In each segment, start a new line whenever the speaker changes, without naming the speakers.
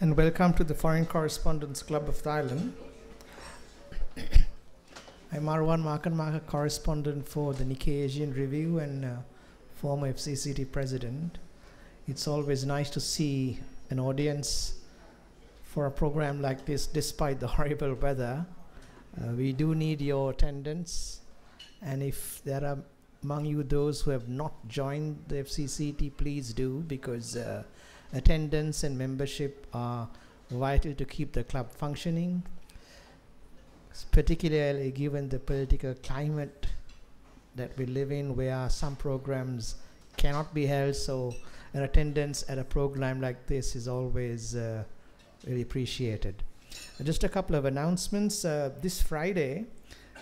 and welcome to the Foreign Correspondents Club of Thailand. I'm Marwan Makan correspondent for the Nikkei Asian Review and former FCCT president. It's always nice to see an audience for a program like this despite the horrible weather. We do need your attendance, and if there are among you those who have not joined the FCCT, please do, because attendance and membership are vital to keep the club functioning, particularly given the political climate that we live in, where some programs cannot be held. So an attendance at a program like this is always really appreciated. Just a couple of announcements. This Friday,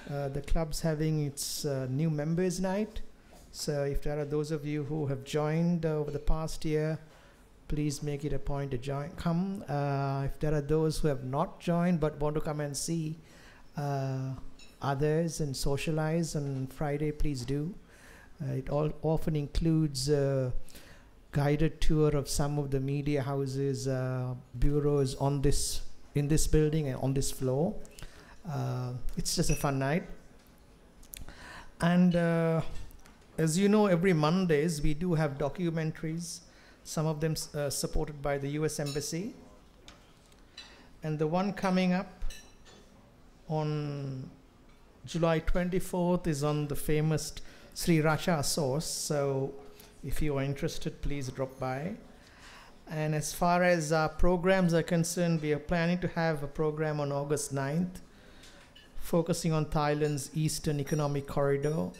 the club's having its new members night. So if there are those of you who have joined over the past year, please make it a point to come. If there are those who have not joined but want to come and see others and socialize on Friday, please do. It often includes a guided tour of some of the media houses, bureaus in this building and on this floor. It's just a fun night. And as you know, every Mondays we do have documentaries, some of them supported by the US Embassy. And the one coming up on July 24th is on the famous Sriracha sauce. So if you are interested, please drop by. And as far as our programs are concerned, we are planning to have a program on August 9th, focusing on Thailand's Eastern Economic Corridor.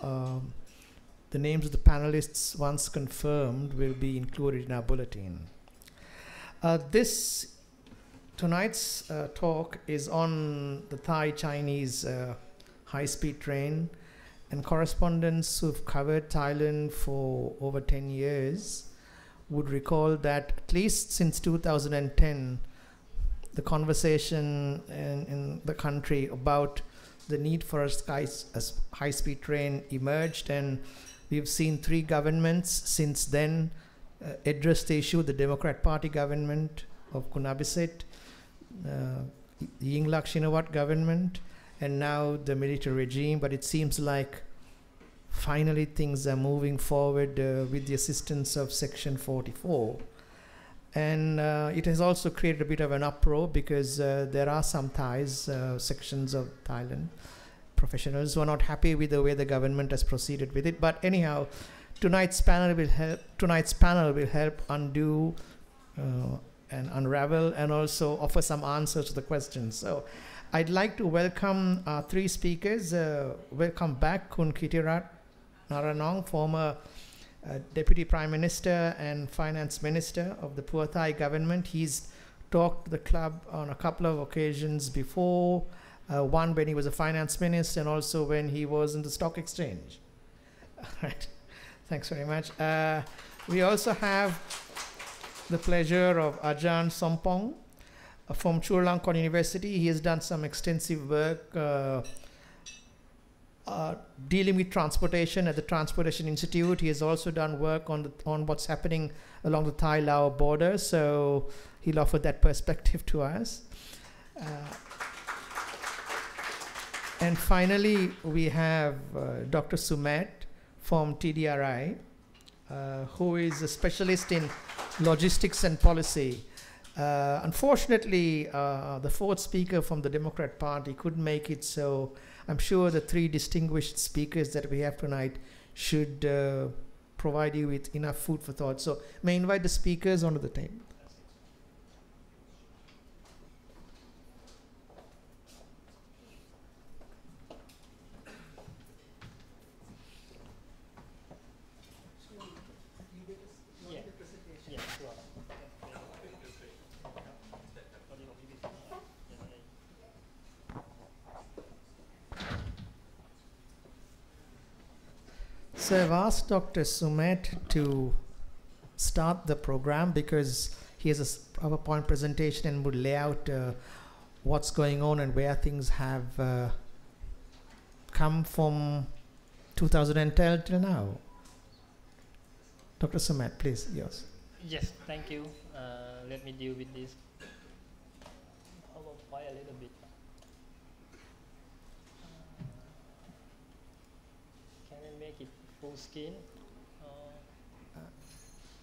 The names of the panelists, once confirmed, will be included in our bulletin. Tonight's talk is on the Thai-Chinese high-speed train, and correspondents who've covered Thailand for over 10 years would recall that at least since 2010, the conversation in the country about the need for a high-speed train emerged, and we've seen 3 governments since then address the issue: the Democrat Party government of Kunabisit, the Yingluck Shinawatra government, and now the military regime. But it seems like finally things are moving forward with the assistance of Section 44. And it has also created a bit of an uproar because there are some Thais, sections of Thailand, professionals who are not happy with the way the government has proceeded with it. But anyhow, tonight's panel will help undo and unravel and also offer some answers to the questions. So I'd like to welcome our 3 speakers. Welcome back Kun Kitirat Naranong, former Deputy Prime Minister and Finance Minister of the Pheu Thai government. He's talked to the club on a couple of occasions before, one when he was a finance minister and also when he was in the stock exchange. All right, thanks very much. We also have the pleasure of Ajahn Sompong from Chulalongkorn University. He has done some extensive work dealing with transportation at the Transportation Institute. He has also done work on what's happening along the Thai-Lao border, so he'll offer that perspective to us. And finally, we have Dr. Sumet from TDRI, who is a specialist in logistics and policy. Unfortunately, the 4th speaker from the Democrat Party couldn't make it, so I'm sure the 3 distinguished speakers that we have tonight should provide you with enough food for thought. So may I invite the speakers onto the table. So I've asked Dr. Sumet to start the program because he has a PowerPoint presentation and would lay out what's going on and where things have come from 2010 till now. Dr. Sumet, please, yours.
Yes, thank you. Let me deal with this PowerPoint a little bit. Can I make it full screen?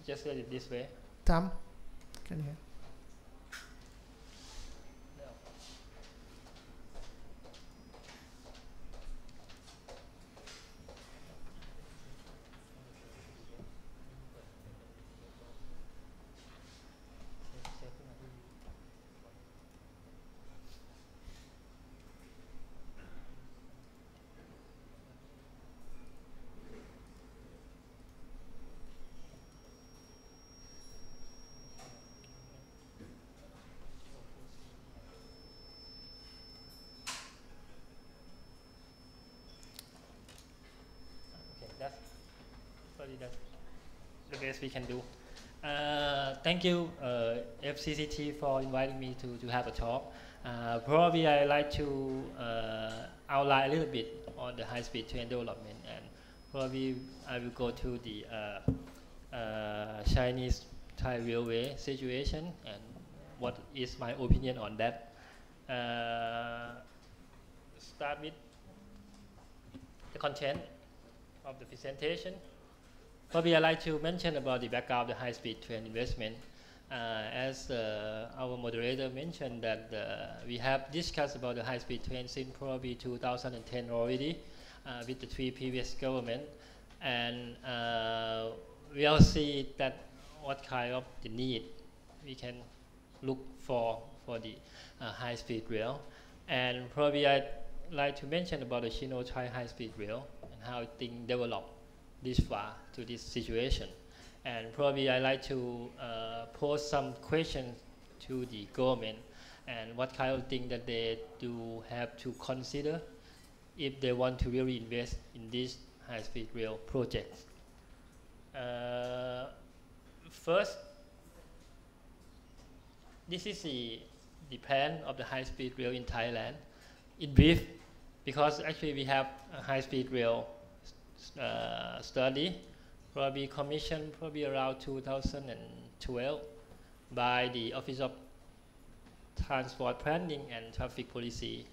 Just let it this way.
Tam, can you?
No. That's probably the best we can do. Thank you, FCCT, for inviting me to have a talk. Probably I like to outline a little bit on the high-speed train development, and probably I will go to the Chinese Thai railway situation and what is my opinion on that. Start with the content of the presentation. Probably I'd like to mention about the background of the high-speed train investment. As our moderator mentioned that we have discussed about the high-speed train since probably 2010 already with the three previous governments, and we all see that what kind of the need we can look for the high-speed rail. And probably I'd like to mention about the Chino-Thai high-speed rail and how things developed this far to this situation. And probably I'd like to pose some questions to the government and what kind of thing that they do have to consider if they want to really invest in this high-speed rail project. First, this is the plan of the high-speed rail in Thailand. In brief, because actually we have a high-speed rail study, probably commissioned probably around 2012 by the Office of Transport Planning and Traffic Policy,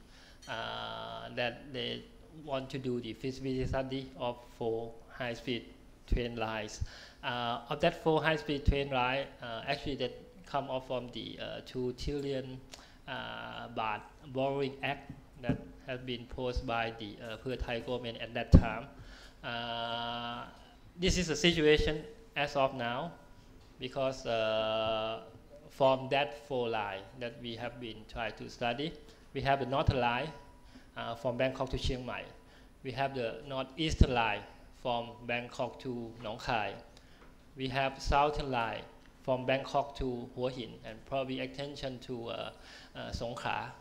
that they want to do the feasibility study of 4 high-speed train lines. Of that 4 high-speed train line, actually that come off from the 2 trillion baht borrowing act that has been posed by the Pheu Thai government at that time. This is the situation as of now, because from that 4 line that we have been trying to study, we have the northern line from Bangkok to Chiang Mai. We have the northeastern line from Bangkok to Nong Khai. We have southern line from Bangkok to Hua Hin and probably extension to Song Kha.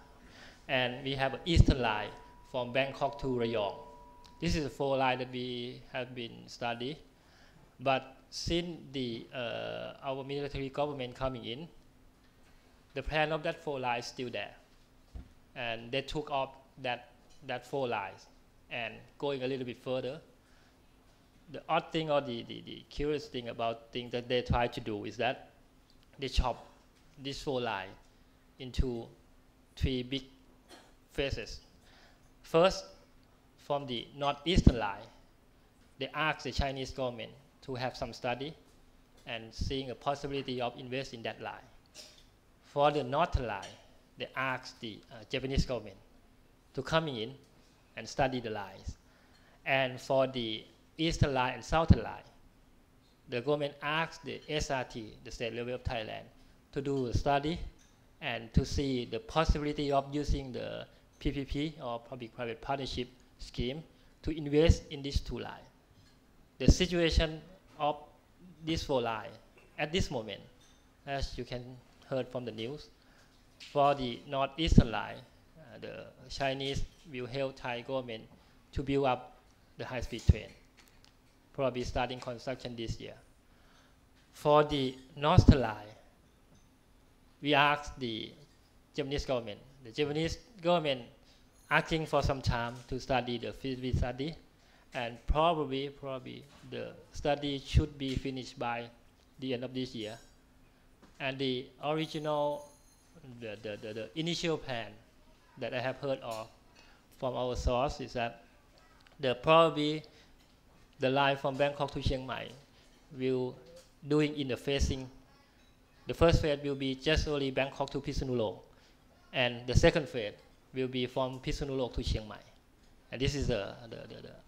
And we have an eastern line from Bangkok to Rayong. This is the 4 lines that we have been studying. But since our military government coming in, the plan of that 4 lines is still there. And they took off that 4 lines and going a little bit further. The odd thing or the curious thing about things that they try to do is that they chop this 4 line into 3 big phases. First, from the northeastern line, they asked the Chinese government to have some study and seeing a possibility of investing in that line. For the northern line, they asked the Japanese government to come in and study the lines. And for the eastern line and southern line, the government asked the SRT, the State Railway of Thailand, to do a study and to see the possibility of using the PPP or public-private partnership scheme to invest in these 2 lines. The situation of these 4 lines at this moment, as you can heard from the news, for the northeastern line, the Chinese will help Thai government to build up the high-speed train, probably starting construction this year. For the northern line, we asked the Japanese government. The Japanese government asking for some time to study the feasibility study, and probably the study should be finished by the end of this year. And the original the initial plan that I have heard of from our source is that probably the line from Bangkok to Chiang Mai will doing interfacing. The first phase will be just only Bangkok to Phitsanulok, and the second phase will be from Phitsanulok to Chiang Mai. And this is the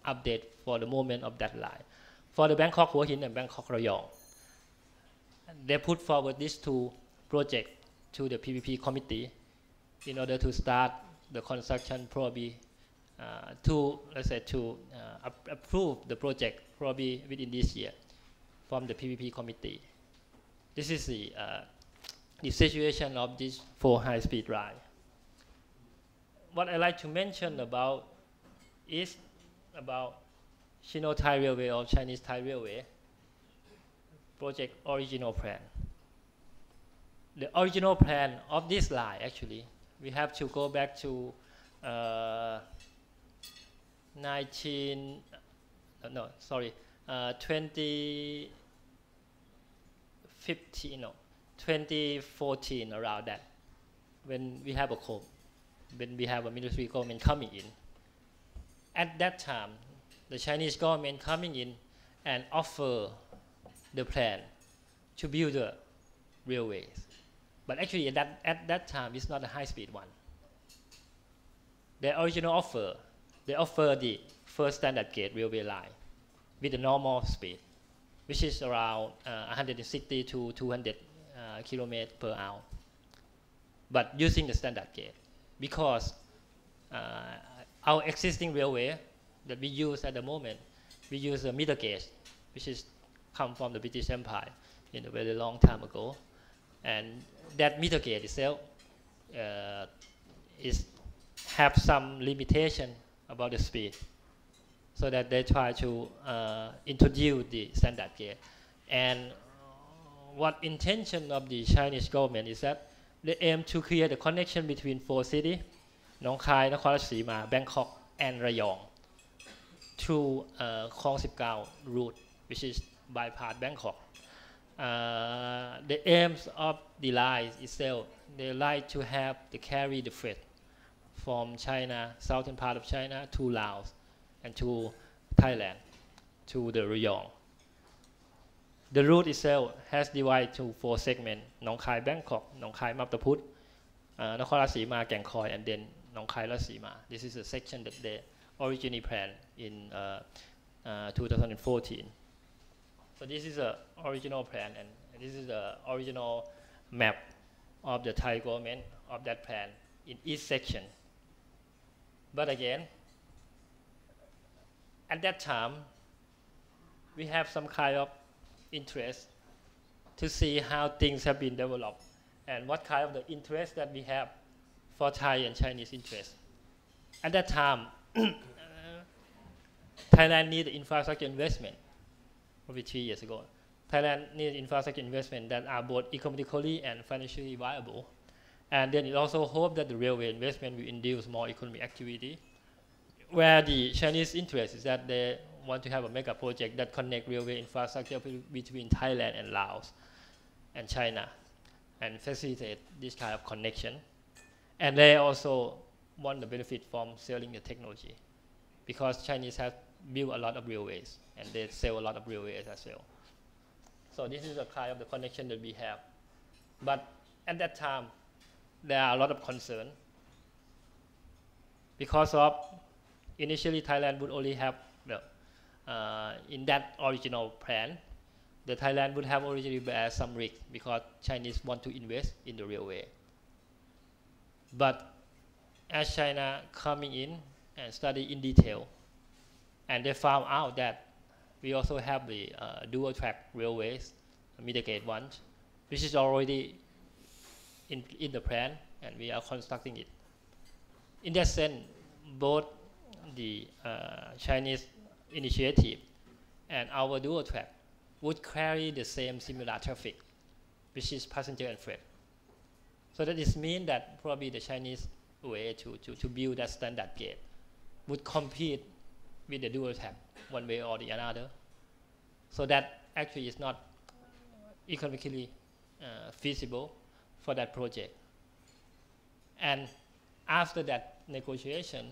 update for the moment of that line. For the Bangkok Hua Hin and Bangkok Rayong, they put forward these two projects to the PPP committee in order to start the construction probably to approve the project probably within this year from the PPP committee. This is the situation of this 4 high-speed line. What I like to mention about is about Sino-Thai Railway or Chinese-Thai Railway project original plan. The original plan of this line, actually, we have to go back to 2014, around that, when we have a military government coming in. At that time, the Chinese government coming in and offer the plan to build the railways. But actually at that time, it's not a high-speed one. The original offer, they offer the first standard gauge railway line with the normal speed, which is around 160 to 200 kilometers per hour, but using the standard gauge, because our existing railway that we use at the moment, we use a middle gauge, which is come from the British Empire in a very long time ago, and that middle gauge itself have some limitation about the speed, so that they try to introduce the standard gauge. And what intention of the Chinese government is that they aim to create a connection between 4 cities, Nong, Khai, Nakhon Ratchasima, Bangkok, and Rayong, through Khong 19 route, which is bypass Bangkok. The aims of the line itself, they like to have to carry the freight from China, southern part of China, to Laos and to Thailand, to the Rayong. The route itself has divided to 4 segments: Nong Khai Bangkok, Nong Khai Maptaput, Nakhon Ratchasima Kaeng Khoi, and then Nong Khai Ratchasima. This is a section that they originally planned in 2014. So this is the original plan, and this is the original map of the Thai government of that plan in each section. But again, at that time, we have some kind of interest to see how things have been developed and what kind of the interest that we have for Thai and Chinese interests. At that time, Thailand needed infrastructure investment, probably 3 years ago. Thailand needed infrastructure investment that are both economically and financially viable. And then it also hoped that the railway investment will induce more economic activity, where the Chinese interest is that they want to have a mega project that connect railway infrastructure between Thailand and Laos and China and facilitate this kind of connection. And they also want the benefit from selling the technology, because Chinese have built a lot of railways and they sell a lot of railways as well. So this is a kind of the connection that we have. But at that time, there are a lot of concern because of initially Thailand would only have in that original plan, the Thailand would have originally bear some risk because Chinese want to invest in the railway. But as China coming in and study in detail, and they found out that we also have the dual track railways, middle gauge ones, which is already in the plan, and we are constructing it. In that sense, both the Chinese initiative and our dual track would carry the same similar traffic, which is passenger and freight. So that is mean that probably the Chinese way to build that standard gauge would compete with the dual track one way or the other. So that actually is not economically feasible for that project. And after that negotiation,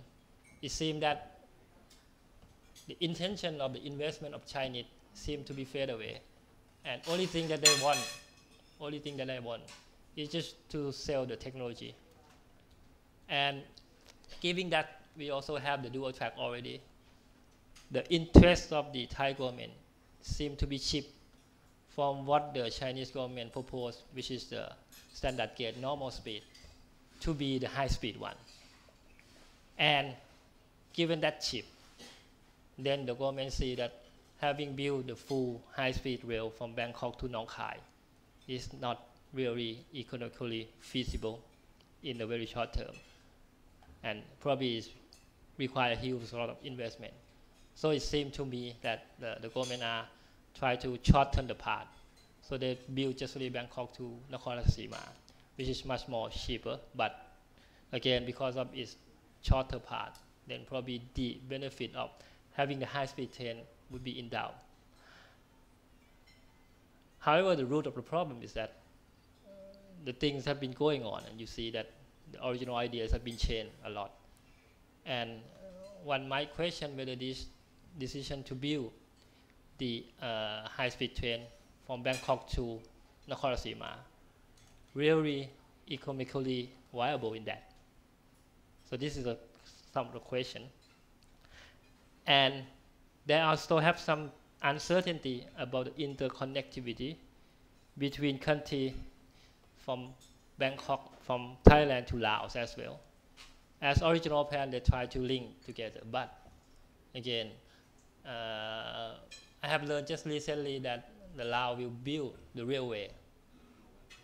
it seemed that the intention of the investment of Chinese seemed to be fade away. And only thing that they want is just to sell the technology. And given that we also have the dual track already, the interest of the Thai government seemed to be cheap from what the Chinese government proposed, which is the standard gauge normal speed, to be the high speed one. And given that cheap, then the government see that having built the full high speed rail from Bangkok to Nong Khai is not really economically feasible in the very short term, and probably is require a huge lot of investment. So it seemed to me that the government are try to shorten the path. So they build just only Bangkok to Nakhon Ratchasima, which is much more cheaper. But again, because of its shorter path, then probably the benefit of having the high-speed train would be in doubt. However, the root of the problem is that the things have been going on, and you see that the original ideas have been changed a lot. And one might question whether this decision to build the high-speed train from Bangkok to Nakhon Ratchasima really economically viable in that. So this is some of the question. And there also have some uncertainty about the interconnectivity between countries from Bangkok, from Thailand to Laos as well. As original plan, they try to link together, but again, I have learned just recently that the Laos will build the railway,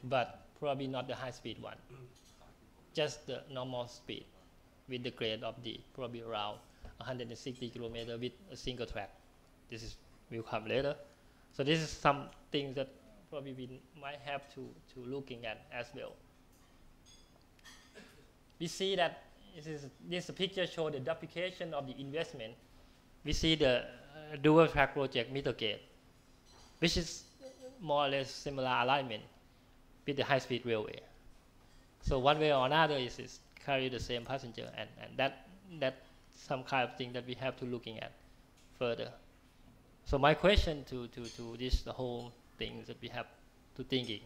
but probably not the high-speed one, just the normal speed with the grade of the probably around 160 kilometers with a single track. This will come later. So this is some things that probably we might have to looking at as well. We see that this picture shows the duplication of the investment. We see the dual track project middle gate, which is more or less similar alignment with the high-speed railway. So one way or another is carry the same passenger, and that some kind of thing that we have to looking at further. So my question to this the whole thing that we have to thinking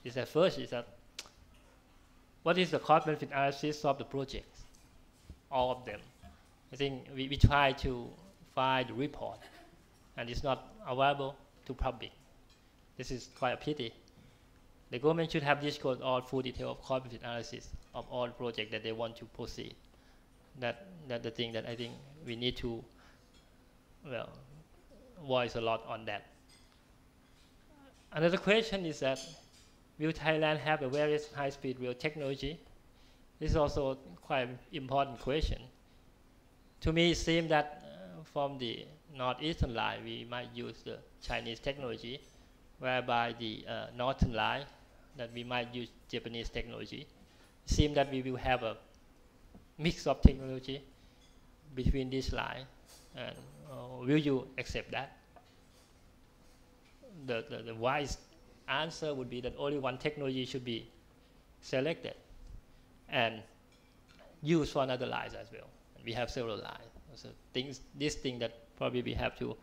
is that first is that what is the cost benefit analysis of the projects, all of them. I think we try to find the report, and it's not available to public. This is quite a pity. The government should have disclosed all full detail of cost benefit analysis of all projects that they want to proceed. That's the thing that I think we need to, well, voice a lot on that. Another question is that will Thailand have a various high-speed rail technology? This is also quite an important question. To me, it seems that from the northeastern line, we might use the Chinese technology, whereby the northern line, that we might use Japanese technology. It seems that we will have a mix of technology between this line, and will you accept that? The wise answer would be that only one technology should be selected and used for another lines as well. And we have several lines. So this thing that probably we have to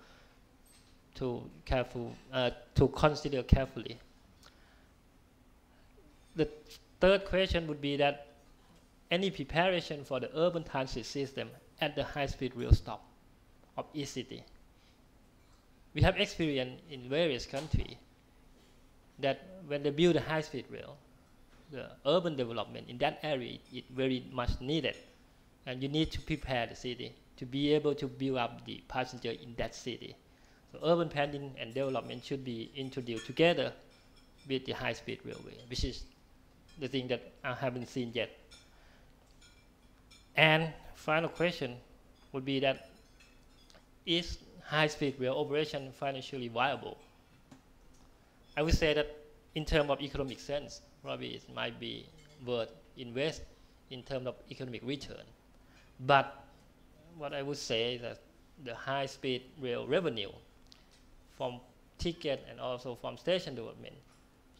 consider carefully. The third question would be that any preparation for the urban transit system at the high-speed rail stop of each city. We have experience in various countries that when they build a high-speed rail, the urban development in that area is very much needed, and you need to prepare the city to be able to build up the passenger in that city. So urban planning and development should be introduced together with the high-speed railway, which is the thing that I haven't seen yet. And final question would be that is high-speed rail operation financially viable? I would say that in terms of economic sense, probably it might be worth invest in terms of economic return. But what I would say is that the high-speed rail revenue from ticket and also from station development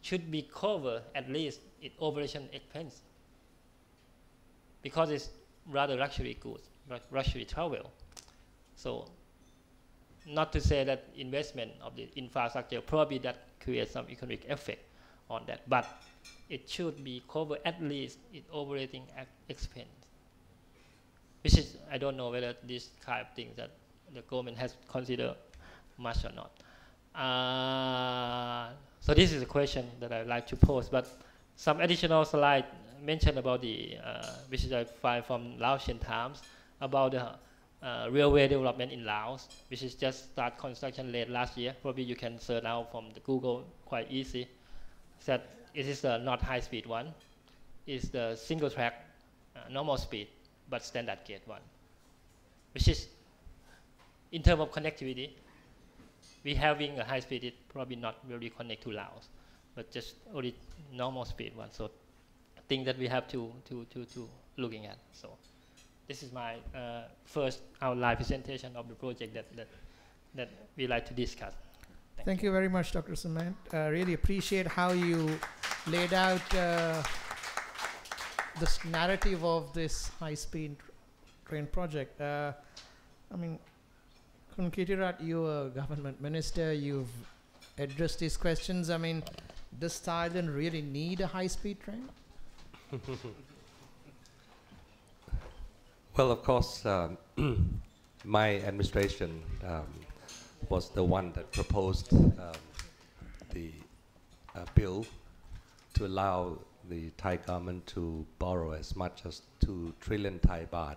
should be covered at least its operation expense. because it's rather luxury goods, luxury travel. So not to say that investment of the infrastructure probably that creates some economic effect on that, but it should be covered at least in operating expense, which is, I don't know whether this kind of thing that the government has considered much or not. So this is a question that I'd like to pose, but some additional slide mentioned about the, which I find from Laotian Times, about the railway development in Laos, which is just start construction late last year. Probably you can search out from the Google quite easy. That it is not high-speed one. It's the single track, normal speed, but standard gauge one, which is, in terms of connectivity, we having a high speed, it probably not really connect to Laos, but just only normal speed one. So thing that we have to looking at. So this is my first outline presentation of the project that we like to discuss.
Thank you very much, Dr. Cement. Really appreciate how you laid out this narrative of this high-speed train project. I mean, Kun Kitirat, you're a government minister. You've addressed these questions. I mean, does Thailand really need a high-speed train?
Well, of course, my administration was the one that proposed the bill to allow the Thai government to borrow as much as 2 trillion Thai baht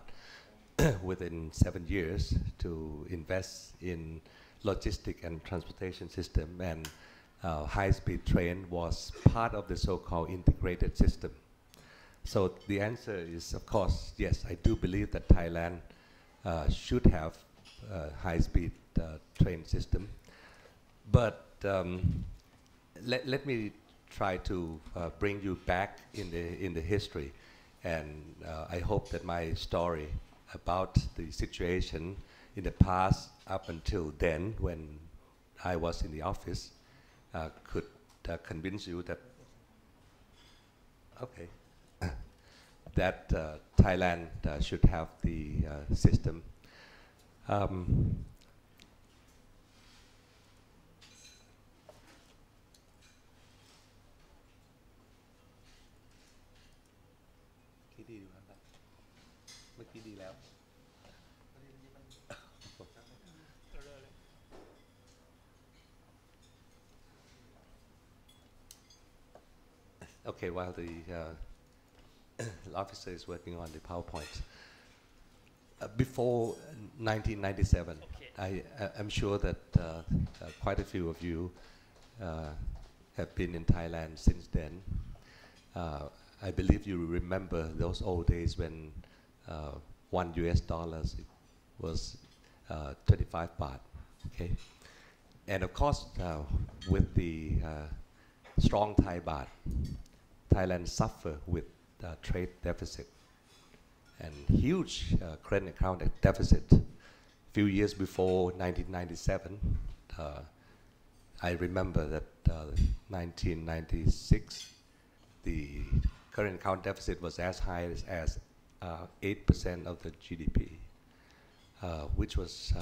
within 7 years to invest in logistic and transportation system, and high-speed train was part of the so-called integrated system. So the answer is, of course, yes, I do believe that Thailand should have a high-speed train system. But let me try to bring you back in the history, and I hope that my story about the situation in the past up until then, when I was in the office, could convince you that that Thailand should have the system. Okay, while the officer is working on the PowerPoint. Before 1997, I'm sure that quite a few of you have been in Thailand since then. I believe you remember those old days when $1 was 25 baht. Okay, and of course, with the strong Thai baht, Thailand suffered with trade deficit and huge current account deficit. A few years before 1997, I remember that 1996, the current account deficit was as high as 8% of the GDP, which was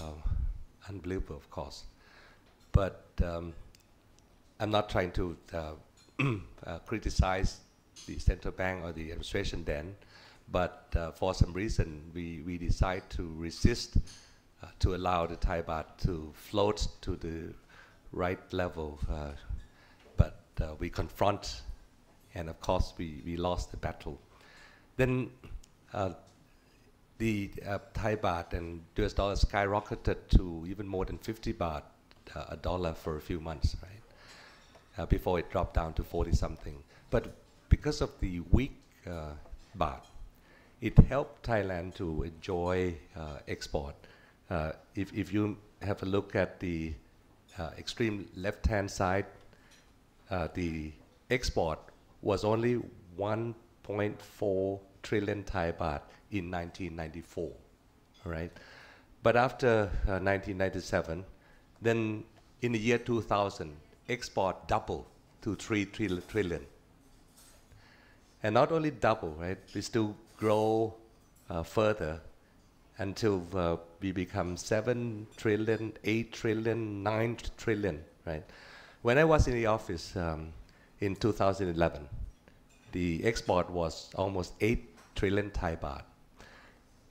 unbelievable, of course. But I'm not trying to criticize the central bank or the administration then, but for some reason we decide to resist to allow the Thai baht to float to the right level, but we confront, and of course we lost the battle. Then the Thai baht and US dollar skyrocketed to even more than 50 baht a dollar for a few months, right? Before it dropped down to 40 something. But because of the weak baht, it helped Thailand to enjoy export. If you have a look at the extreme left-hand side, the export was only 1.4 trillion Thai baht in 1994, all right? But after 1997, then in the year 2000, export doubled to 3 trillion. And not only double, right? We still grow further until we become 7 trillion, 8 trillion, 9 trillion, right? When I was in the office in 2011, the export was almost 8 trillion Thai baht.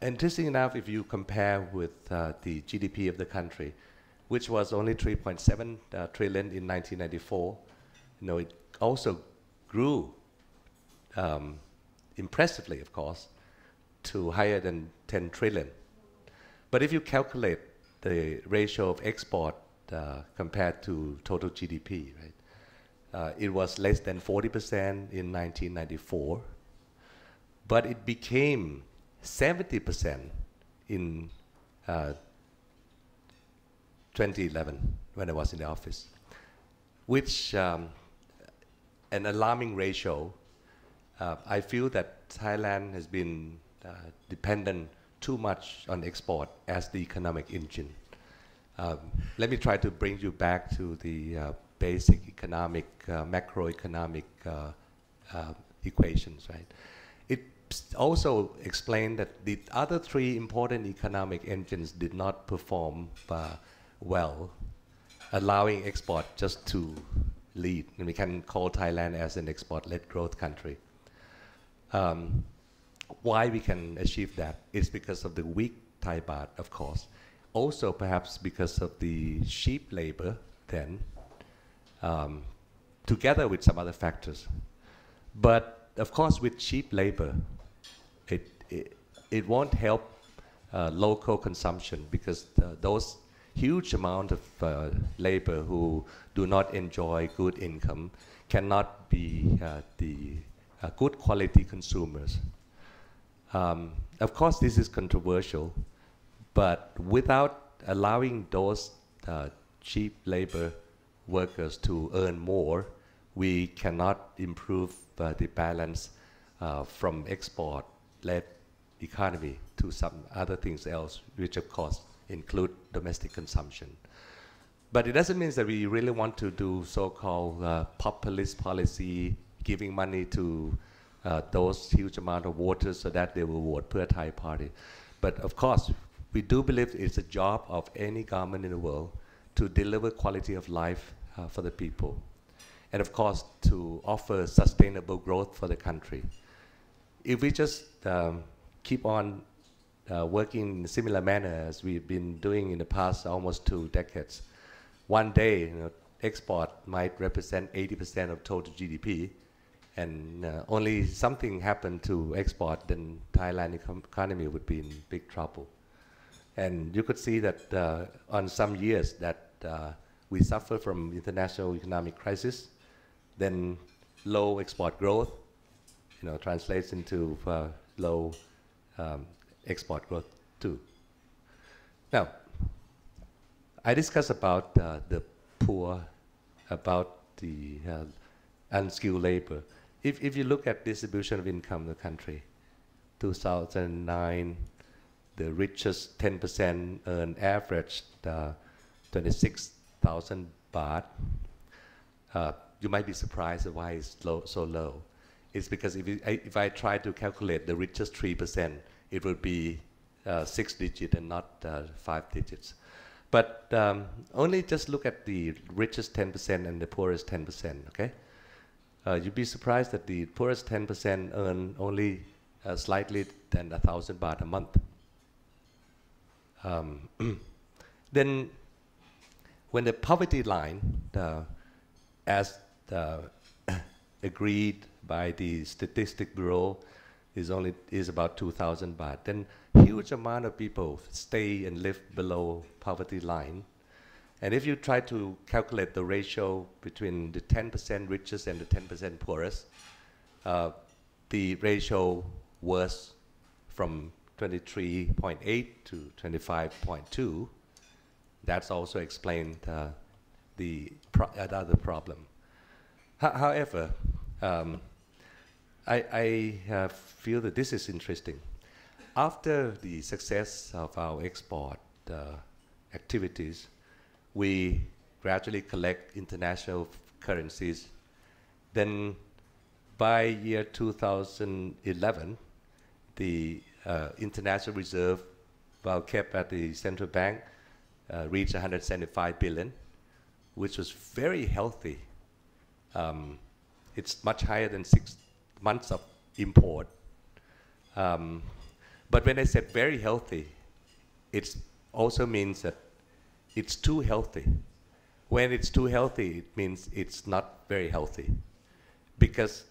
Interesting enough, if you compare with the GDP of the country, which was only 3.7 trillion in 1994, it also grew impressively, of course, to higher than 10 trillion. But if you calculate the ratio of export compared to total GDP, right, it was less than 40% in 1994, but it became 70% in 2011 when I was in the office, which an alarming ratio. I feel that Thailand has been dependent too much on export as the economic engine. Let me try to bring you back to the basic economic, macroeconomic equations, right? It also explained that the other three important economic engines did not perform well, allowing export just to lead. And we can call Thailand as an export-led growth country. Why we can achieve that is because of the weak Thai baht, of course. Also perhaps because of the cheap labor then, together with some other factors. But of course with cheap labor, it won't help local consumption, because those huge amount of labor who do not enjoy good income cannot be the good quality consumers. Of course this is controversial, but without allowing those cheap labor workers to earn more, we cannot improve the balance from export-led economy to some other things else, which of course include domestic consumption. But it doesn't mean that we really want to do so-called populist policy, giving money to those huge amount of voters so that they will vote for a Thai party. But of course, we do believe it's a job of any government in the world to deliver quality of life for the people. And of course, to offer sustainable growth for the country. If we just keep on working in a similar manner as we've been doing in the past almost 2 decades, one day export might represent 80% of total GDP, and only something happened to export, then Thailand economy would be in big trouble. And you could see that on some years that we suffer from international economic crisis, then low export growth, translates into low export growth too. Now, I discussed about the poor, about the unskilled labor. If you look at distribution of income in the country, 2009, the richest 10% earned average 26,000 baht. You might be surprised at why it's so low. It's because if I try to calculate the richest 3%, it would be 6 digits and not 5 digits. But only just look at the richest 10% and the poorest 10%, okay? You'd be surprised that the poorest 10% earn only slightly than 1,000 baht a month. Then when the poverty line, as agreed by the Statistic Bureau, is about 2,000 baht, then huge amount of people stay and live below poverty line. And if you try to calculate the ratio between the 10% richest and the 10% poorest, the ratio was from 23.8 to 25.2. That's also explained the other problem. However, I feel that this is interesting. After the success of our export activities, we gradually collect international currencies. Then by year 2011, the international reserve, while kept at the central bank, reached 175 billion, which was very healthy. It's much higher than 6 months of import. But when I said very healthy, it also means that it's too healthy. When it's too healthy, it means it's not very healthy. Because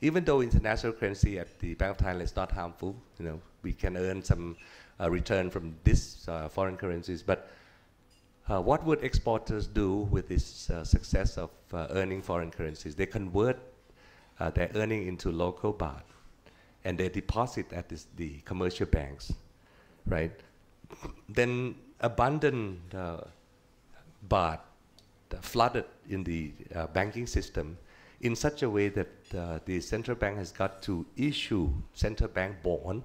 even though international currency at the Bank of Thailand is not harmful, we can earn some return from this foreign currencies, but what would exporters do with this success of earning foreign currencies? They convert their earning into local baht, and they deposit at the commercial banks, right? Then abundant baht flooded in the banking system in such a way that the central bank has got to issue central bank bond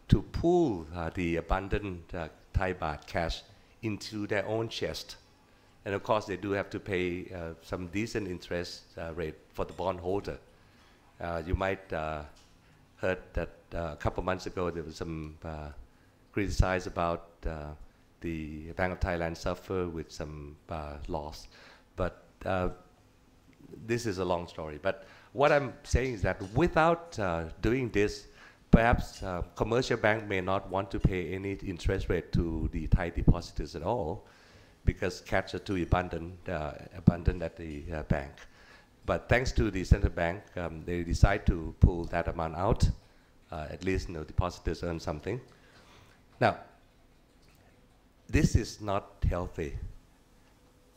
to pool the abundant Thai baht cash into their own chest. And of course, they do have to pay some decent interest rate for the bondholder. You might heard that a couple months ago there was some criticized about the Bank of Thailand suffer with some loss. But this is a long story. But what I'm saying is that without doing this, perhaps commercial bank may not want to pay any interest rate to the Thai depositors at all, because cash are too abundant at the bank. But thanks to the central bank, they decide to pull that amount out. At least depositors earn something. Now, this is not healthy.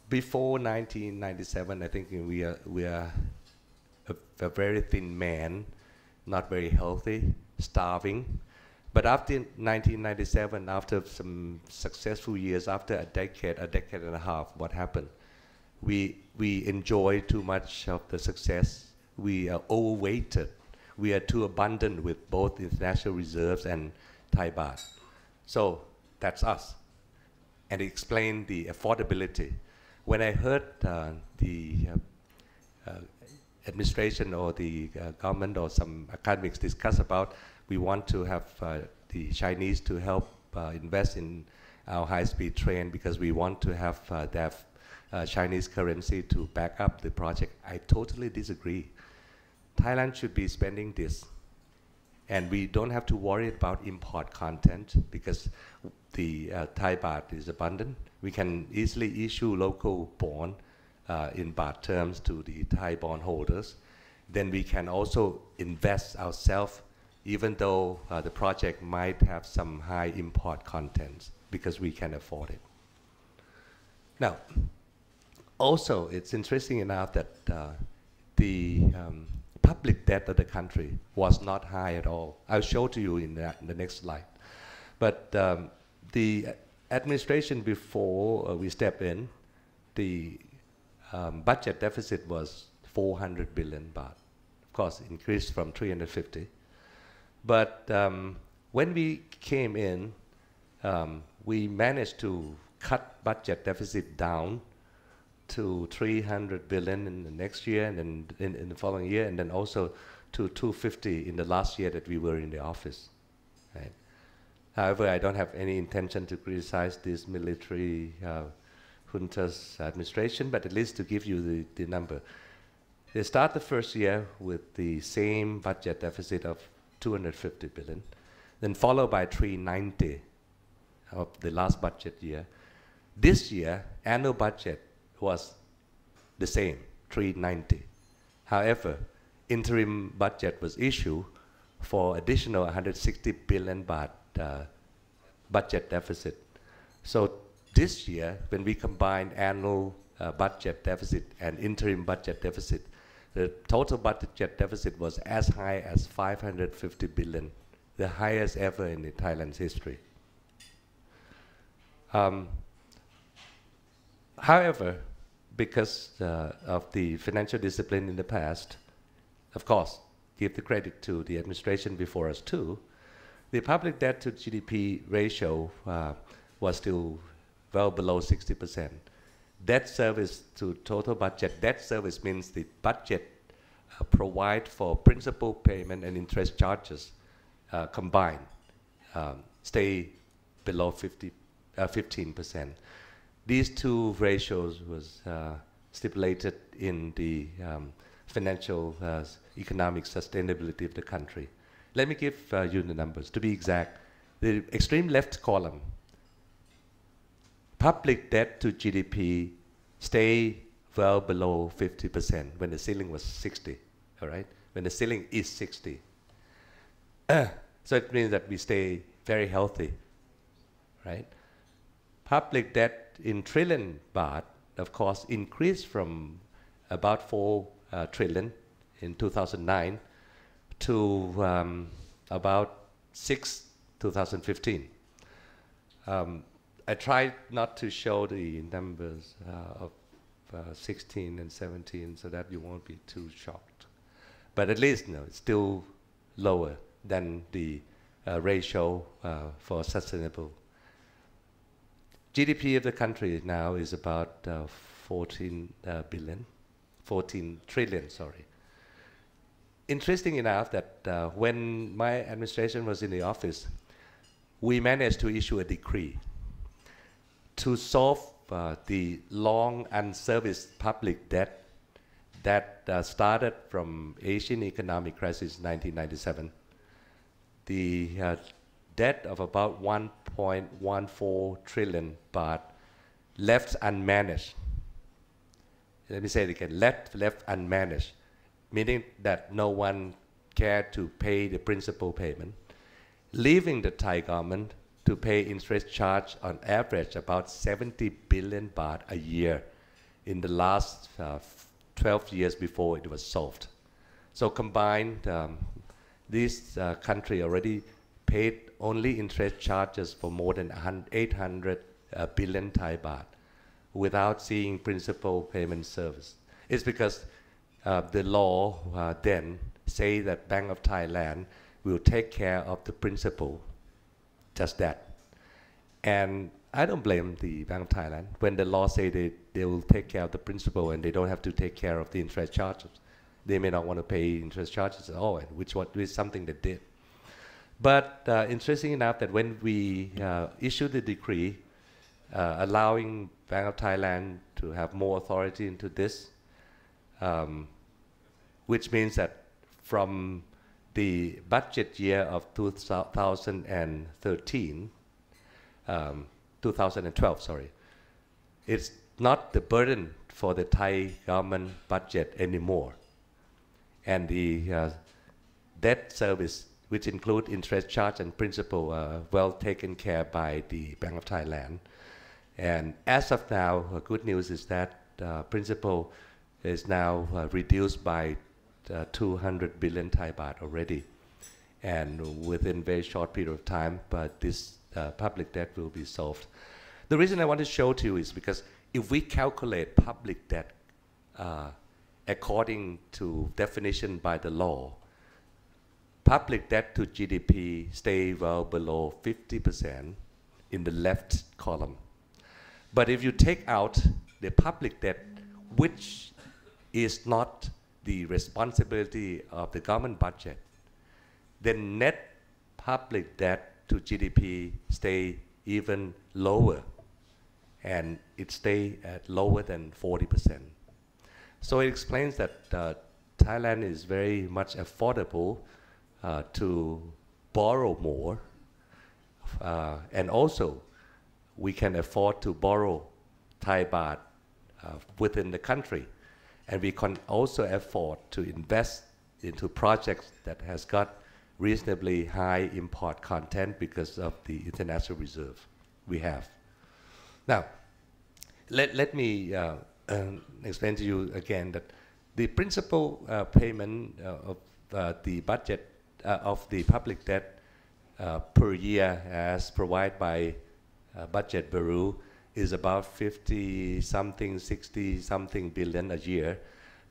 Before 1997, I think we are a very thin man, not very healthy, starving. But after 1997, after some successful years, after a decade and a half, what happened? We enjoy too much of the success. We are overweighted. We are too abundant with both international reserves and Thai baht. So that's us. And it explained the affordability. When I heard the administration or the government or some academics discuss about, we want to have the Chinese to help invest in our high-speed train because we want to have their Chinese currency to back up the project. I totally disagree. Thailand should be spending this. And we don't have to worry about import content because the Thai baht is abundant. We can easily issue local bond in baht terms to the Thai bond holders. Then we can also invest ourselves, even though the project might have some high import contents, because we can afford it. Now, also, it's interesting enough that the public debt of the country was not high at all. I'll show to you in the next slide. But the administration before we step in, the budget deficit was 400 billion baht. Of course, increased from 350. But when we came in, we managed to cut budget deficit down to 300 billion in the next year, and then in the following year, and then also to 250 in the last year that we were in the office. Right? However, I don't have any intention to criticize this military junta's administration, but at least to give you the number. They start the first year with the same budget deficit of 250 billion, then followed by 390 of the last budget year. This year, annual budget was the same, 390. However, interim budget was issued for additional 160 billion baht budget deficit. So this year, when we combine annual budget deficit and interim budget deficit, the total budget deficit was as high as 550 billion, the highest ever in Thailand's history. However, because of the financial discipline in the past, of course, give the credit to the administration before us too, the public debt to GDP ratio was still well below 60%. Debt service to total budget, debt service means the budget provide for principal payment and interest charges combined stay below 15%. These two ratios was stipulated in the financial economic sustainability of the country. Let me give you the numbers. To be exact, the extreme left column, public debt to GDP stay well below 50% when the ceiling was 60, all right? When the ceiling is 60. So it means that we stay very healthy, right? Public debt in trillion baht, of course, increased from about 4 trillion in 2009 to about 6 2015. I tried not to show the numbers of 16 and 17 so that you won't be too shocked. But at least it's still lower than the ratio for sustainable. GDP of the country now is about 14 trillion, sorry. Interesting enough that when my administration was in the office, we managed to issue a decree to solve the long unserviced public debt that started from Asian economic crisis 1997. The debt of about 1.14 trillion baht left unmanaged. Let me say it again, left unmanaged, meaning that no one cared to pay the principal payment, leaving the Thai government to pay interest charge on average about 70 billion baht a year in the last 12 years before it was solved. So combined, this country already paid only interest charges for more than 800 billion Thai baht without seeing principal payment service. It's because the law then say that Bank of Thailand will take care of the principal, just that. And I don't blame the Bank of Thailand when the law say they will take care of the principal and they don't have to take care of the interest charges. They may not want to pay interest charges at all, which is something they did. But interesting enough that when we issued the decree allowing Bank of Thailand to have more authority into this, which means that from the budget year of 2013, 2012, sorry, it's not the burden for the Thai government budget anymore. And the debt service, which include interest charge and principal, well taken care by the Bank of Thailand. And as of now, good news is that principal is now reduced by 200 billion Thai baht already. And within very short period of time, but this public debt will be solved. The reason I want to show to you is because if we calculate public debt according to definition by the law, public debt to GDP stay well below 50% in the left column. But if you take out the public debt, which is not the responsibility of the government budget, then net public debt to GDP stay even lower, and it stay at lower than 40%. So it explains that Thailand is very much affordable to borrow more, and also we can afford to borrow Thai baht within the country, and we can also afford to invest into projects that has got reasonably high import content because of the international reserve we have. Now, let me explain to you again that the principal payment of the budget of the public debt per year as provided by Budget Bureau is about 50 something, 60 something billion a year.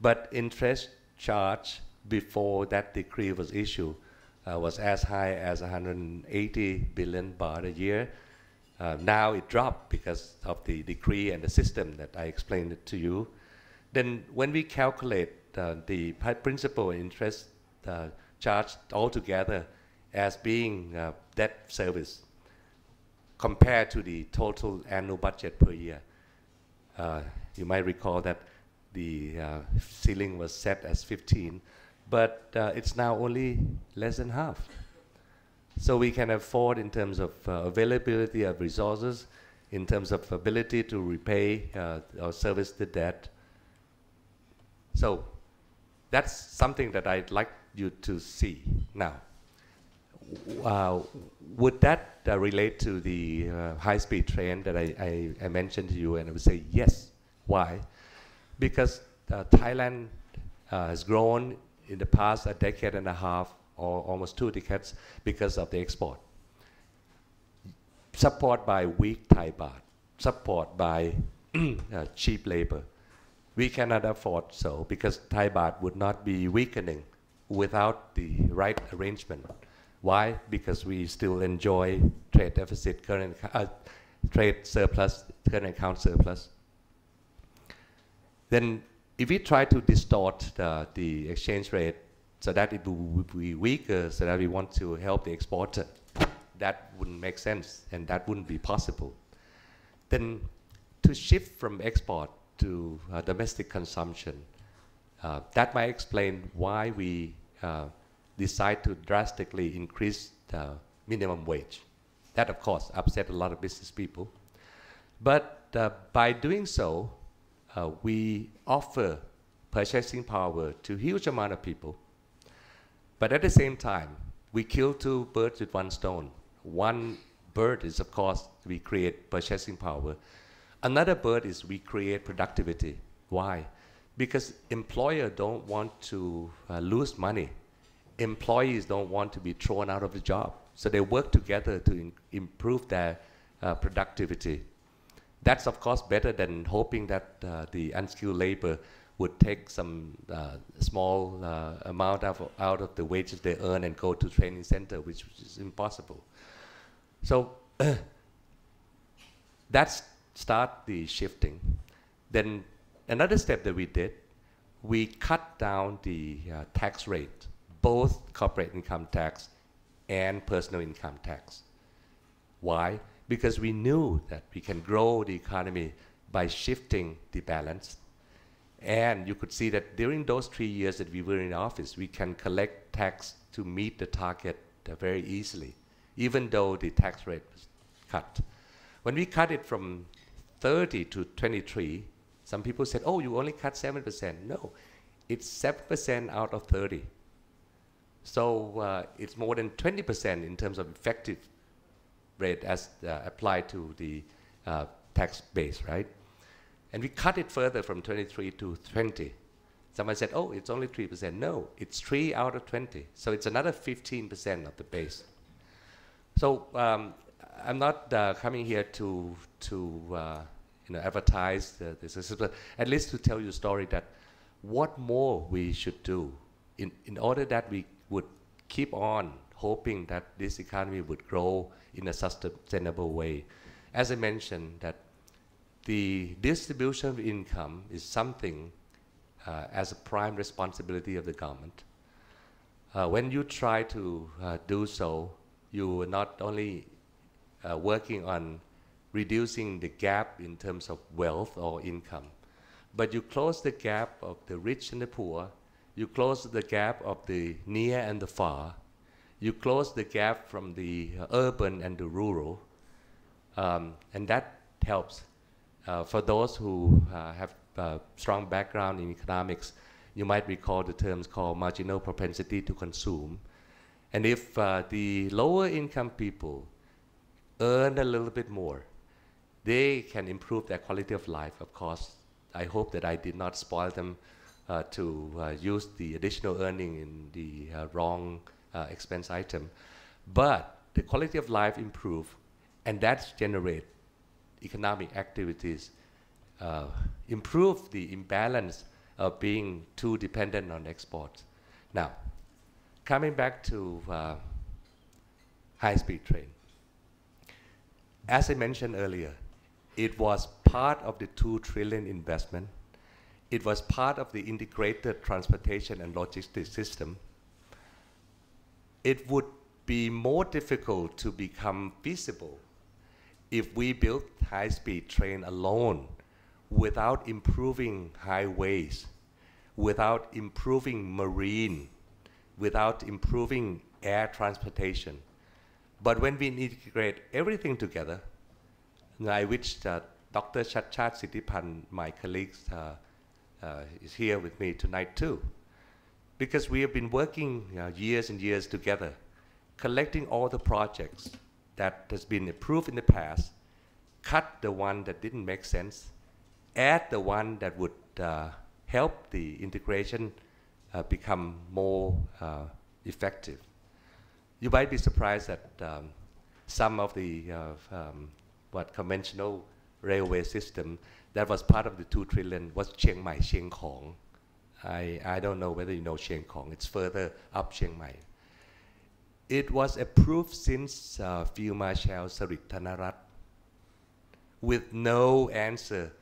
But interest charge before that decree was issued was as high as 180 billion baht a year. Now it dropped because of the decree and the system that I explained it to you. Then when we calculate the principal interest charged altogether as being debt service compared to the total annual budget per year. You might recall that the ceiling was set as 15, but it's now only less than half. So we can afford in terms of availability of resources, in terms of ability to repay or service the debt. So that's something that I'd like you to see. Now, would that relate to the high-speed train that I mentioned to you? And I would say yes. Why? Because Thailand has grown in the past a decade and a half, or almost 2 decades, because of the export. Support by weak Thai baht, support by cheap labor. We cannot afford so, because Thai baht would not be weakening without the right arrangement. Why? Because we still enjoy trade deficit, trade surplus, current account surplus. Then if we try to distort the exchange rate so that it will be weaker, so that we want to help the exporter, that wouldn't make sense, and that wouldn't be possible. Then to shift from export to domestic consumption, that might explain why we decide to drastically increase the minimum wage. That, of course, upset a lot of business people. But by doing so, we offer purchasing power to a huge amount of people. But at the same time, we kill 2 birds with 1 stone. One bird is, of course, we create purchasing power. Another bird is we create productivity. Why? Because employers don't want to lose money. Employees don't want to be thrown out of the job. So they work together to improve their productivity. That's, of course, better than hoping that the unskilled labor would take some small amount out of the wages they earn and go to training center, which is impossible. So that's start the shifting. Then another step that we did, we cut down the tax rate, both corporate income tax and personal income tax. Why? Because we knew that we can grow the economy by shifting the balance. And you could see that during those 3 years that we were in office, we can collect tax to meet the target very easily, even though the tax rate was cut. When we cut it from 30 to 23, some people said, oh, you only cut 7%. No, it's 7% out of 30. So it's more than 20% in terms of effective rate as applied to the tax base, right? And we cut it further from 23 to 20. Someone said, oh, it's only 3%. No, it's 3 out of 20. So it's another 15% of the base. So I'm not coming here to advertise this, but at least to tell you a story that what more we should do in order that we would keep on hoping that this economy would grow in a sustainable way. As I mentioned, that the distribution of income is something as a prime responsibility of the government. When you try to do so, you are not only working on reducing the gap in terms of wealth or income, but you close the gap of the rich and the poor, you close the gap of the near and the far, you close the gap from the urban and the rural, and that helps. For those who have strong background in economics, you might recall the terms called marginal propensity to consume. And if the lower income people earn a little bit more, they can improve their quality of life. Of course, I hope that I did not spoil them to use the additional earning in the wrong expense item. But the quality of life improve, and that generates economic activities, improve the imbalance of being too dependent on exports. Now, coming back to high-speed train. As I mentioned earlier, it was part of the 2 trillion investment. it was part of the integrated transportation and logistics system, it would be more difficult to become feasible if we built high-speed train alone without improving highways, without improving marine, without improving air transportation. But when we integrate everything together, and I wish Dr. Chatchat Sitipan, my colleague, is here with me tonight too, because we have been working years and years together, collecting all the projects that has been approved in the past, cut the one that didn't make sense, add the one that would help the integration become more effective. You might be surprised that some of the conventional railway system that was part of the 2 trillion was Chiang Mai, Chiang Khong. I don't know whether you know Chiang Khong. It's further up Chiang Mai. It was approved since Field Marshal Sarit Thanarat with no answer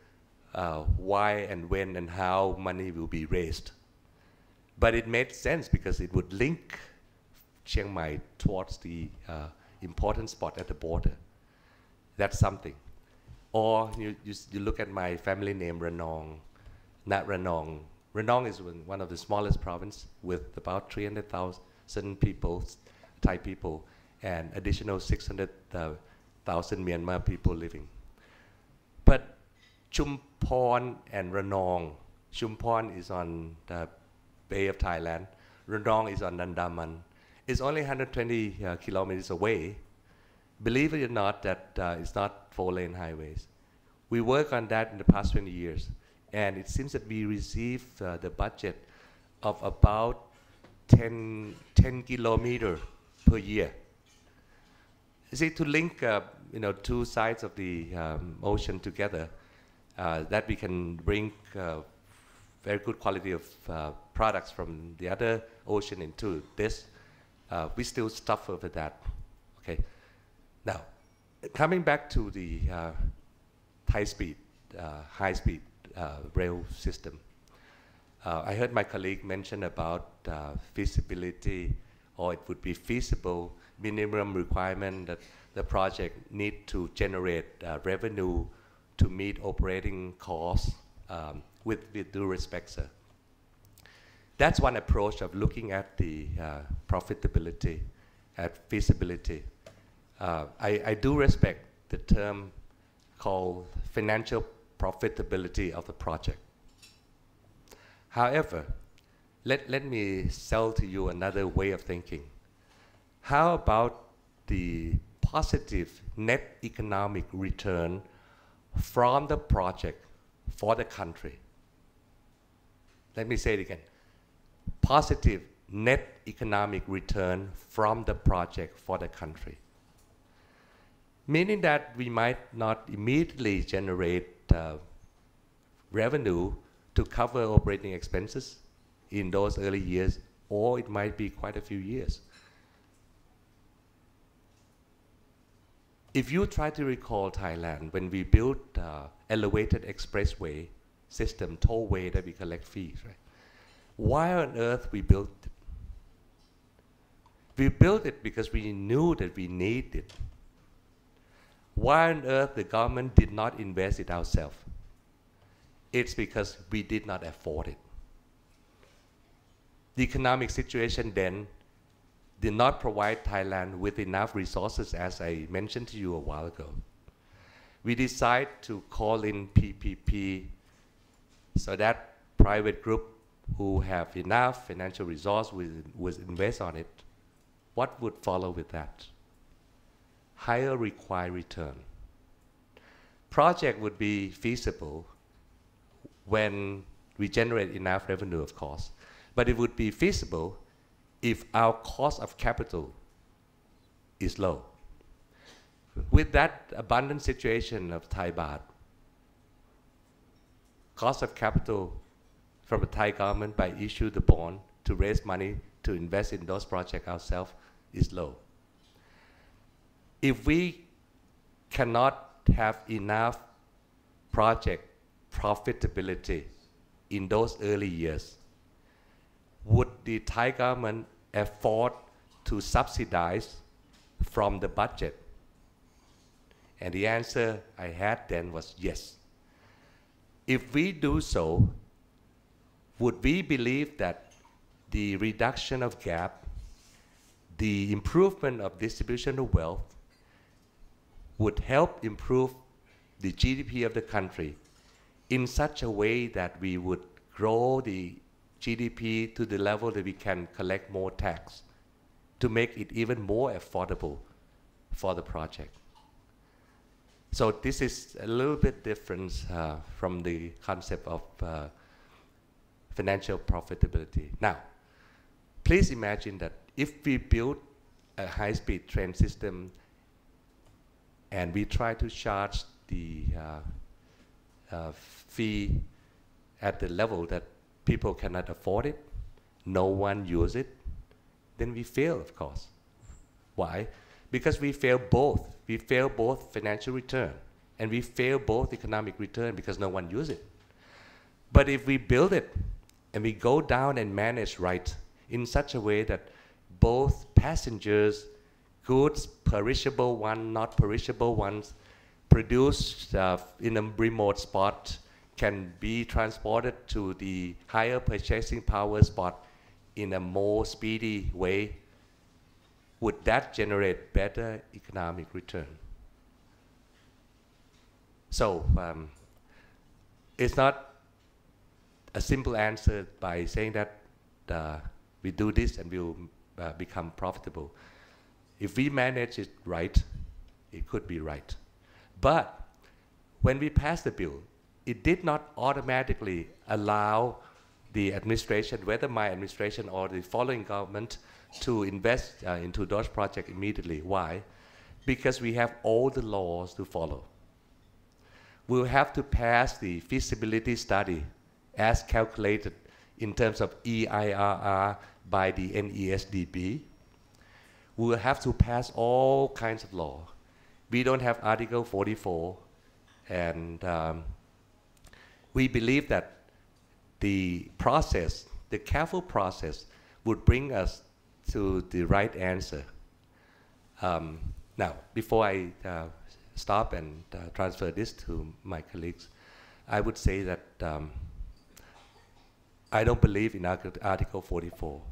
why and when and how money will be raised. But it made sense because it would link Chiang Mai towards the important spot at the border. That's something. Or you look at my family name, Ranong, not Ranong. Ranong is one of the smallest provinces with about 300,000 people, Thai people, and additional 600,000 Myanmar people living. But Chumphon and Ranong, Chumphon is on the Bay of Thailand, Ranong is on Andaman. It's only 120 kilometers away. Believe it or not, that it's not 4-lane highways. We work on that in the past 20 years, and it seems that we receive the budget of about 10 kilometers per year. You see, to link two sides of the ocean together, that we can bring very good quality of products from the other ocean into this, we still suffer with that. Okay. Now, coming back to the high-speed rail system, I heard my colleague mention about feasibility, or it would be feasible minimum requirement that the project need to generate revenue to meet operating costs with due respect, sir. That's one approach of looking at the profitability, at feasibility. I do respect the term called financial profitability of the project. However, let me sell to you another way of thinking. How about the positive net economic return from the project for the country? Let me say it again. Positive net economic return from the project for the country. Meaning that we might not immediately generate revenue to cover operating expenses in those early years, or it might be quite a few years. If you try to recall Thailand, when we built elevated expressway system, tollway that we collect fees, right? Why on earth we built it? We built it because we knew that we needed it. Why on earth the government did not invest it ourselves? It's because we did not afford it. The economic situation then did not provide Thailand with enough resources, as I mentioned to you a while ago. We decided to call in PPP so that private group who have enough financial resource would invest on it. What would follow with that? Higher required return. Project would be feasible when we generate enough revenue, of course, but it would be feasible if our cost of capital is low. With that abundant situation of Thai baht, cost of capital from the Thai government by issue the bond to raise money to invest in those projects ourselves is low. If we cannot have enough project profitability in those early years, would the Thai government afford to subsidize from the budget? And the answer I had then was yes. If we do so, would we believe that the reduction of gap, the improvement of distribution of wealth, would help improve the GDP of the country in such a way that we would grow the GDP to the level that we can collect more tax to make it even more affordable for the project? So this is a little bit different from the concept of financial profitability. Now, please imagine that if we build a high-speed train system and we try to charge the fee at the level that people cannot afford it, no one use it, then we fail, of course. Why? Because we fail both. We fail both financial return and we fail both economic return because no one use it. But if we build it and we go down and manage right in such a way that both passengers, goods, perishable ones, not perishable ones, produced in a remote spot can be transported to the higher purchasing power spot in a more speedy way, would that generate better economic return? So it's not a simple answer by saying that we do this and we'll become profitable. If we manage it right, it could be right. But when we passed the bill, it did not automatically allow the administration, whether my administration or the following government, to invest into those projects immediately. Why? Because we have all the laws to follow. We'll have to pass the feasibility study as calculated in terms of EIRR by the NESDB. We'll have to pass all kinds of law. We don't have Article 44, and we believe that the process, the careful process, would bring us to the right answer. Now, before I stop and transfer this to my colleagues, I would say that I don't believe in Article 44.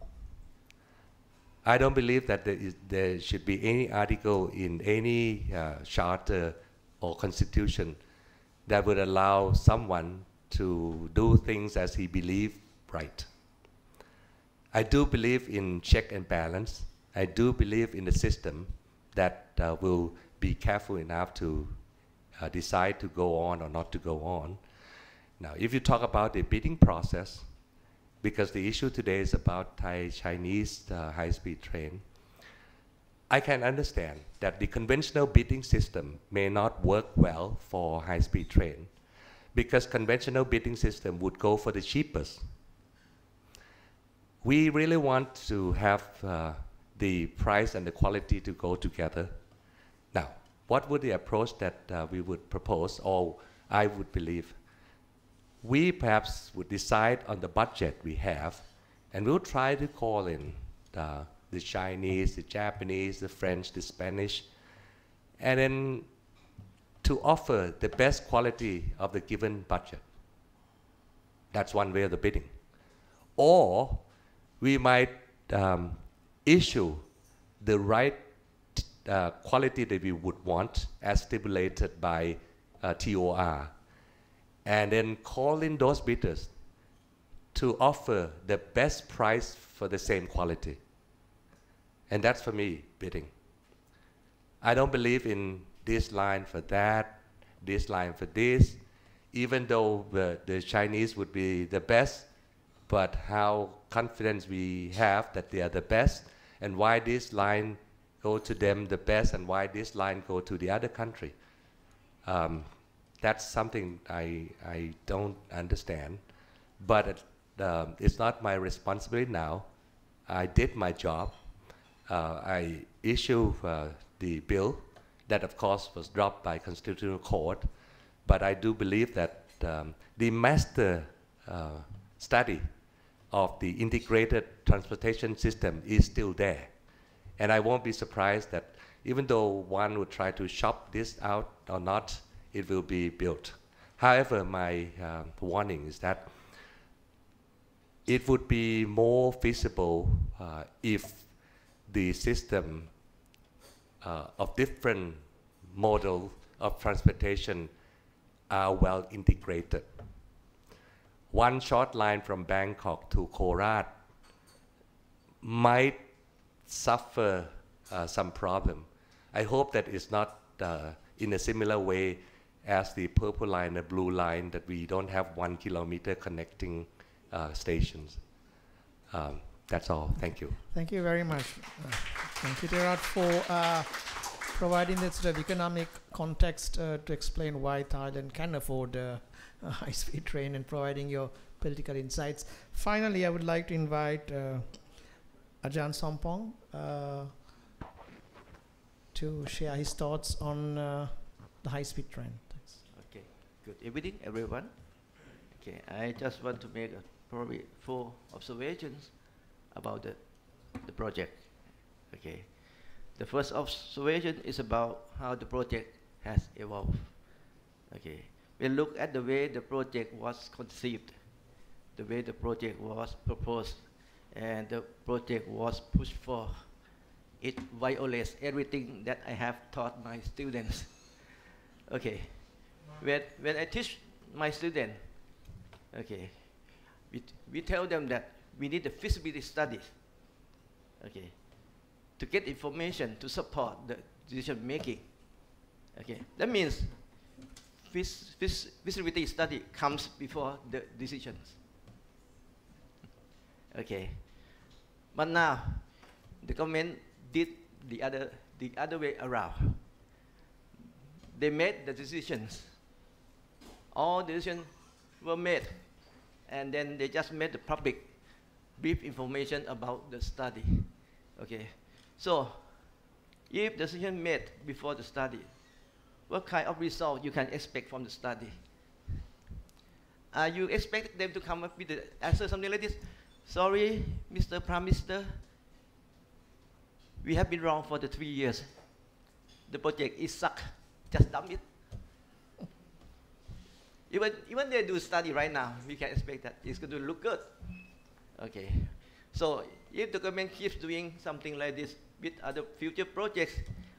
I don't believe that there should be any article in any charter or constitution that would allow someone to do things as he believes right. I do believe in check and balance. I do believe in a system that will be careful enough to decide to go on or not to go on. Now, if you talk about the bidding process, because the issue today is about Thai-Chinese high-speed train, I can understand that the conventional bidding system may not work well for high-speed train, because conventional bidding system would go for the cheapest. We really want to have the price and the quality to go together. Now, what would the approach that we would propose, or I would believe? We perhaps would decide on the budget we have, and we'll try to call in the Chinese, the Japanese, the French, the Spanish, and then to offer the best quality of the given budget. That's one way of the bidding. Or we might issue the right quality that we would want as stipulated by TOR, and then call in those bidders to offer the best price for the same quality. And that's for me, bidding. I don't believe in this line for that, this line for this, even though the Chinese would be the best, but how confidence we have that they are the best, and why this line go to them the best, and why this line go to the other country. That's something I don't understand, but it's not my responsibility now. I did my job. I issued the bill that, of course, was dropped by Constitutional Court, but I do believe that the master study of the integrated transportation system is still there. And I won't be surprised that even though one would try to shop this out or not, it will be built. However, my warning is that it would be more feasible if the system of different models of transportation are well integrated. One short line from Bangkok to Korat might suffer some problem. I hope that it's not in a similar way as the purple line, the blue line, that we don't have 1 kilometer connecting stations. That's all. Thank you.
Thank you very much. Thank you, Terat, for providing that sort of economic context to explain why Thailand can afford a high-speed train and providing your political insights. Finally, I would like to invite Ajahn Sompong to share his thoughts on the high-speed train. Thanks.
Okay, good evening, everyone. Okay, I just want to make probably 4 observations about the project. Okay, the first observation is about how the project has evolved. Okay, we look at the way the project was conceived, the way the project was proposed, and the project was pushed for. It violates everything that I have taught my students. Okay, when I teach my students, okay, we tell them that we need a feasibility study, okay, to get information to support the decision making. Okay, that means feasibility study comes before the decisions. Okay, but now the government did the other way around. They made the decisions. All decisions were made, and then they just made the public brief information about the study. Okay, so if decision made before the study, what kind of result you can expect from the study? You expect them to come up with the answer something like this? Sorry, Mr. Prime Minister, we have been wrong for the 3 years. The project is suck. Just dump it. Even they do study right now, we can expect that it's going to look good. Okay. So if the government keeps doing something like this with other future projects,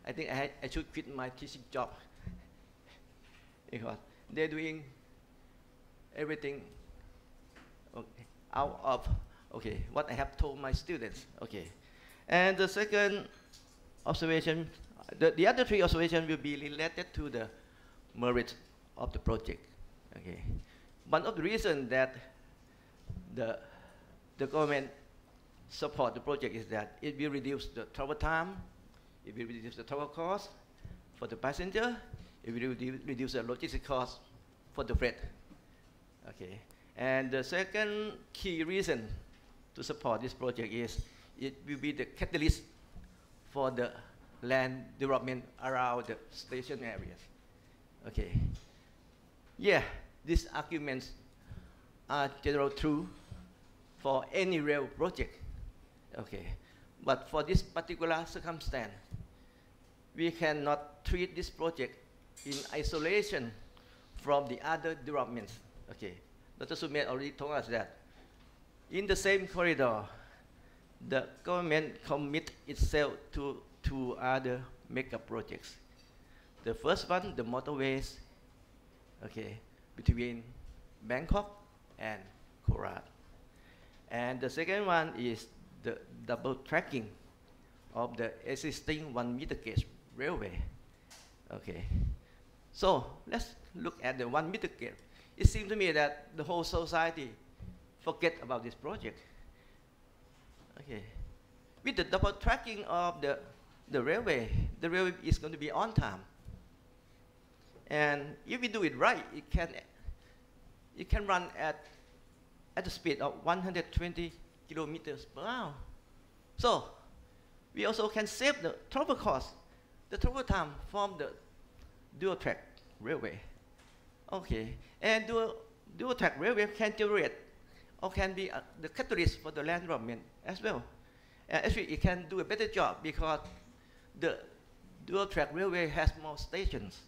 I think I should quit my teaching job. Because they're doing everything out of what I have told my students. Okay. And the second observation, the other 3 observations will be related to the merit of the project. Okay. One of the reasons that the government support the project is that it will reduce the travel time, it will reduce the travel cost for the passenger, it will reduce the logistic cost for the freight. Okay. And the second key reason to support this project is it will be the catalyst for the land development around the station areas. Okay. Yeah, these arguments are generally true for any rail project. Okay. But for this particular circumstance, we cannot treat this project in isolation from the other developments. Okay. Dr. Sumet already told us that in the same corridor, the government commit itself to 2 other mega projects. The first one, the motorways, okay, between Bangkok and Korat. And the second one is the double tracking of the existing 1 meter gauge railway. Okay. So let's look at the 1 meter gauge. It seems to me that the whole society forget about this project. Okay. With the double tracking of the railway is going to be on time. And if we do it right, it can run at the speed of 120 kilometers per hour. So we also can save the travel cost, the travel time from the dual track railway. Okay. And dual track railway can generate or can be the catalyst for the land development as well. Actually, it can do a better job because the dual track railway has more stations.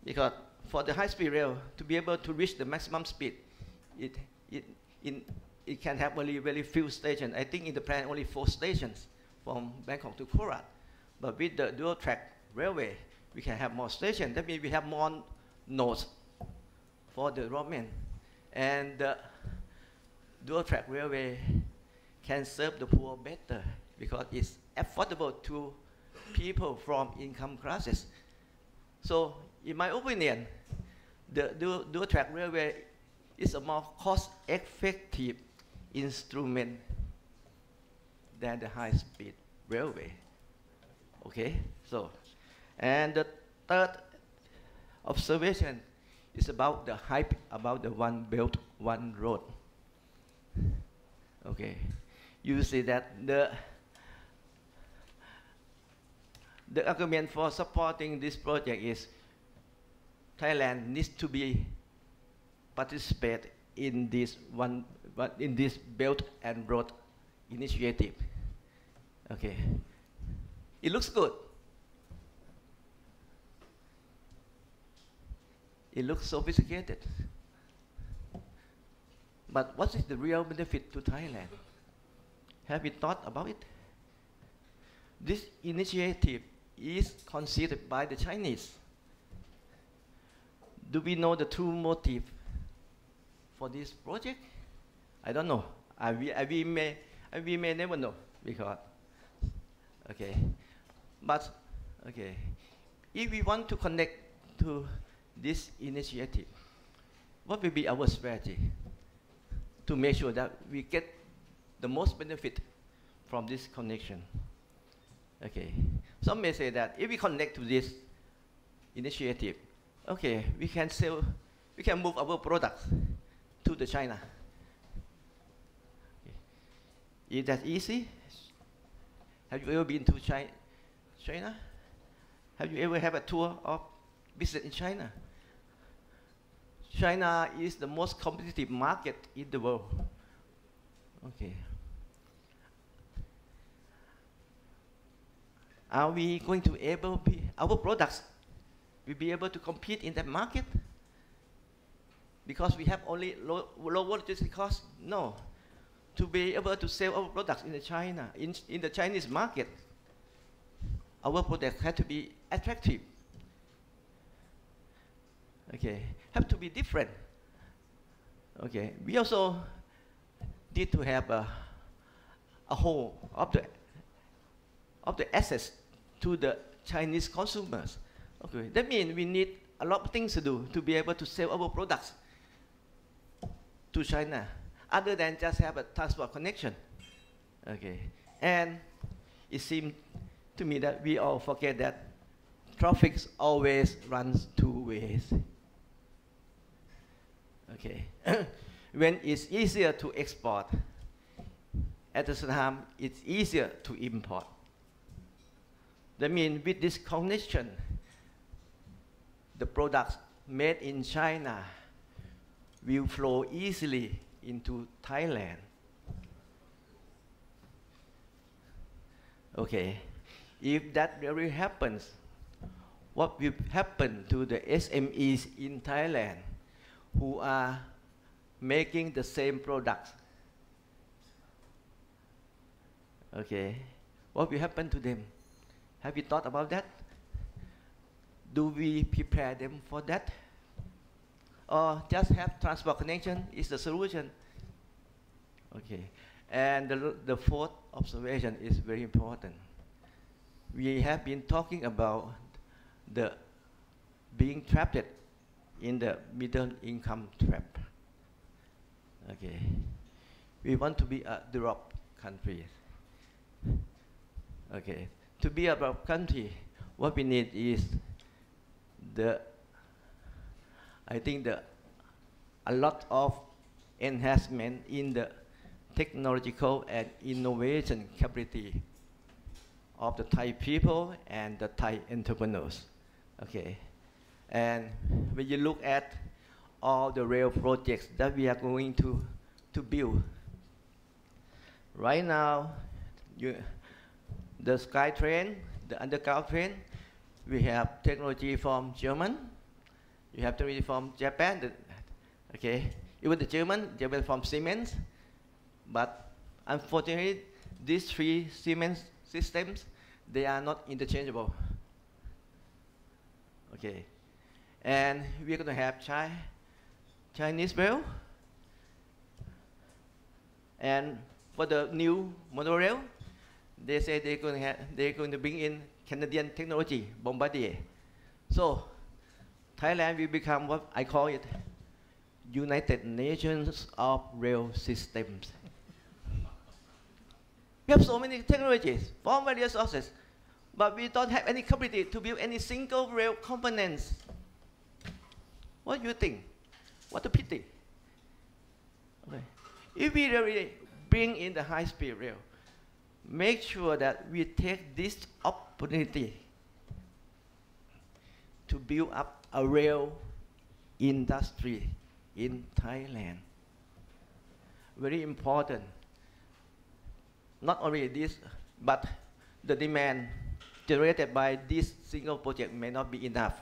Because for the high-speed rail to be able to reach the maximum speed, it can have only very few stations. I think in the plan only 4 stations from Bangkok to Korat. But with the dual track railway, we can have more stations. That means we have more nodes for the development. And the dual track railway can serve the poor better because it's affordable to people from income classes. So in my opinion, the dual track railway is a more cost-effective instrument than the high-speed railway. Okay, so, and the third observation is about the hype about the one belt, one road. Okay, you see that the argument for supporting this project is Thailand needs to be participate in this Belt and Road initiative. Okay, it looks good. It looks sophisticated. But what is the real benefit to Thailand? Have you thought about it? This initiative is considered by the Chinese. Do we know the true motive for this project? I don't know. We may never know because, okay. But, okay, if we want to connect to this initiative, what will be our strategy to make sure that we get the most benefit from this connection? Okay, some may say that if we connect to this initiative, okay, we can move our products to the China. Okay. Is that easy? Have you ever been to China? Have you ever had a tour of business in China? China is the most competitive market in the world. Okay. Are we going to our products will be able to compete in that market? Because we have only low logistic costs? No. To be able to sell our products in the Chinese market, our products have to be attractive. Okay, have to be different. Okay, we also need to have a whole of the access to the Chinese consumers. Okay, that means we need a lot of things to do to be able to sell our products to China, other than just have a transport connection. Okay, and it seems to me that we all forget that traffic always runs 2 ways. Okay, when it's easier to export, at the same time it's easier to import. That means with this connection, the products made in China will flow easily into Thailand. Okay, if that really happens, what will happen to the SMEs in Thailand who are making the same products? Okay, what will happen to them? Have you thought about that? Do we prepare them for that? Or just have transport connection is the solution? Okay, and the fourth observation is very important. We have been talking about the being trapped in the middle income trap. Okay, we want to be a developed country. Okay, to be a developed country, what we need is a lot of enhancement in the technological and innovation capability of the Thai people and the Thai entrepreneurs. Okay, and when you look at all the rail projects that we are going to build. Right now, the sky train, the underground train, we have technology from German, you have technology from Japan, okay, even the German from Siemens, but unfortunately, these three Siemens systems, they are not interchangeable. Okay, and we're going to have Chinese rail, and for the new monorail, they say they're going to bring in Canadian technology, Bombardier. So Thailand will become what I call it, United Nations of Rail Systems. We have so many technologies from various sources, but we don't have any capacity to build any single rail components. What do you think? What a pity. Okay. If we really bring in the high-speed rail, make sure that we take this opportunity to build up a rail industry in Thailand. Very important. Not only this, but the demand generated by this single project may not be enough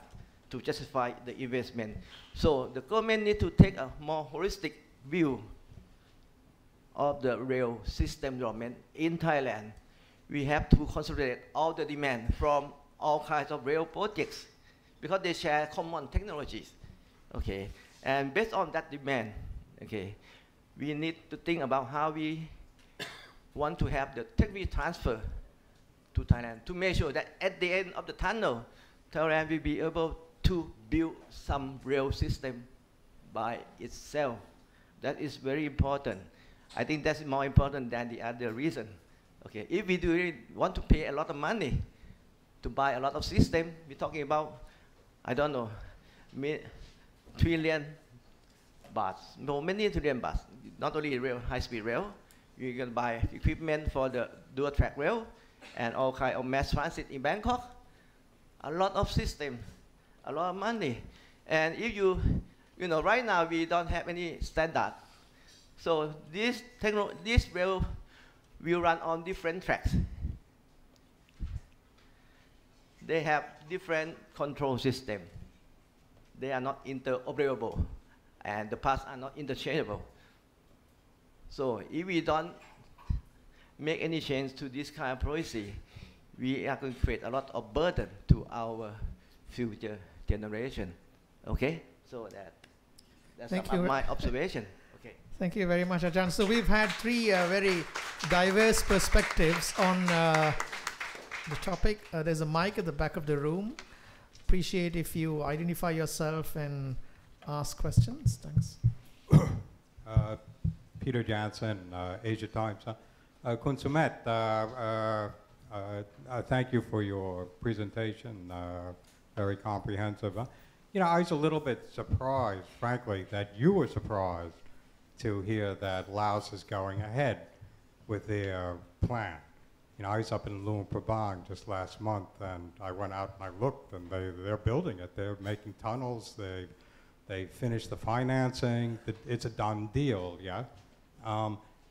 to justify the investment. So the government needs to take a more holistic view of the rail system development in Thailand. We have to consolidate all the demand from all kinds of rail projects because they share common technologies. Okay, and based on that demand, okay, we need to think about how we want to have the technology transfer to Thailand to make sure that at the end of the tunnel, Thailand will be able to build some rail system by itself. That is very important. I think that's more important than the other reason. Okay, if we do really want to pay a lot of money to buy a lot of system, we're talking about, I don't know, trillion baht, no, many trillion baht. Not only rail, high-speed rail, you can buy equipment for the dual-track rail and all kind of mass transit in Bangkok. A lot of system, a lot of money. And if you know, right now we don't have any standard. So this rail will run on different tracks. They have different control system. They are not interoperable, and the parts are not interchangeable. So if we don't make any change to this kind of policy, we are going to create a lot of burden to our future generation. Okay, so that's my observation. Okay.
Thank you very much, Ajahn. So we've had three very diverse perspectives on the topic. There's a mic at the back of the room. Appreciate if you identify yourself and ask questions. Thanks.
Peter Jansen, Asia Times. Khun Sumet, thank you for your presentation, very comprehensive. You know, I was a little bit surprised, frankly, that you were surprised to hear that Laos is going ahead with their plan. You know, I was up in Luang Prabang just last month, and I went out and I looked, and they're building it. They're making tunnels. They finished the financing. It's a done deal, yeah?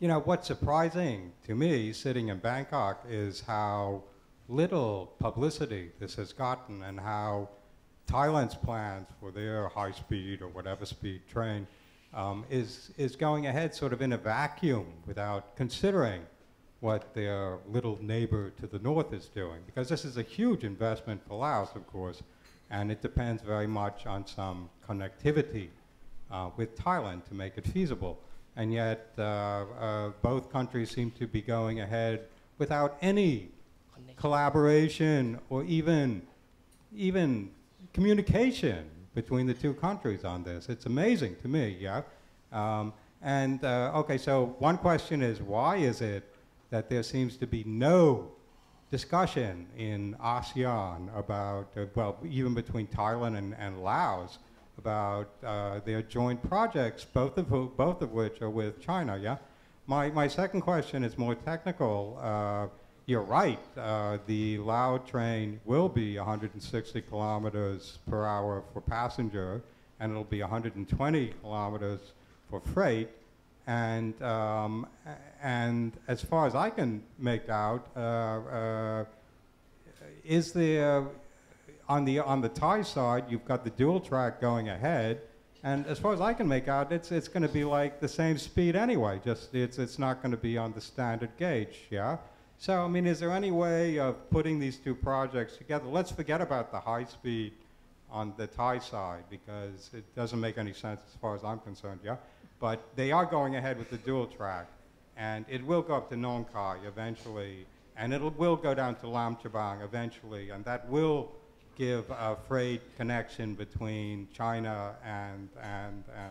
You know, what's surprising to me, sitting in Bangkok, is how little publicity this has gotten and how Thailand's plans for their high-speed or whatever speed train is going ahead sort of in a vacuum without considering what their little neighbor to the north is doing. Because this is a huge investment for Laos, of course, and it depends very much on some connectivity with Thailand to make it feasible. And yet, both countries seem to be going ahead without any collaboration or even communication between the two countries on this. It's amazing to me, yeah? Okay, so one question is, why is it that there seems to be no discussion in ASEAN about, well, even between Thailand and Laos, about their joint projects, both of which are with China, yeah? My second question is more technical. You're right, the Lao train will be 160 kilometers per hour for passenger and it'll be 120 kilometers for freight. And as far as I can make out, is there on the Thai side, you've got the dual track going ahead, and as far as I can make out, it's going to be like the same speed anyway. Just it's not going to be on the standard gauge, yeah. So I mean, is there any way of putting these two projects together? Let's forget about the high speed on the Thai side because it doesn't make any sense as far as I'm concerned, yeah. But they are going ahead with the dual track, and it will go up to Nong Khai eventually, and it will go down to Lam Chabang eventually, and that will give a freight connection between China and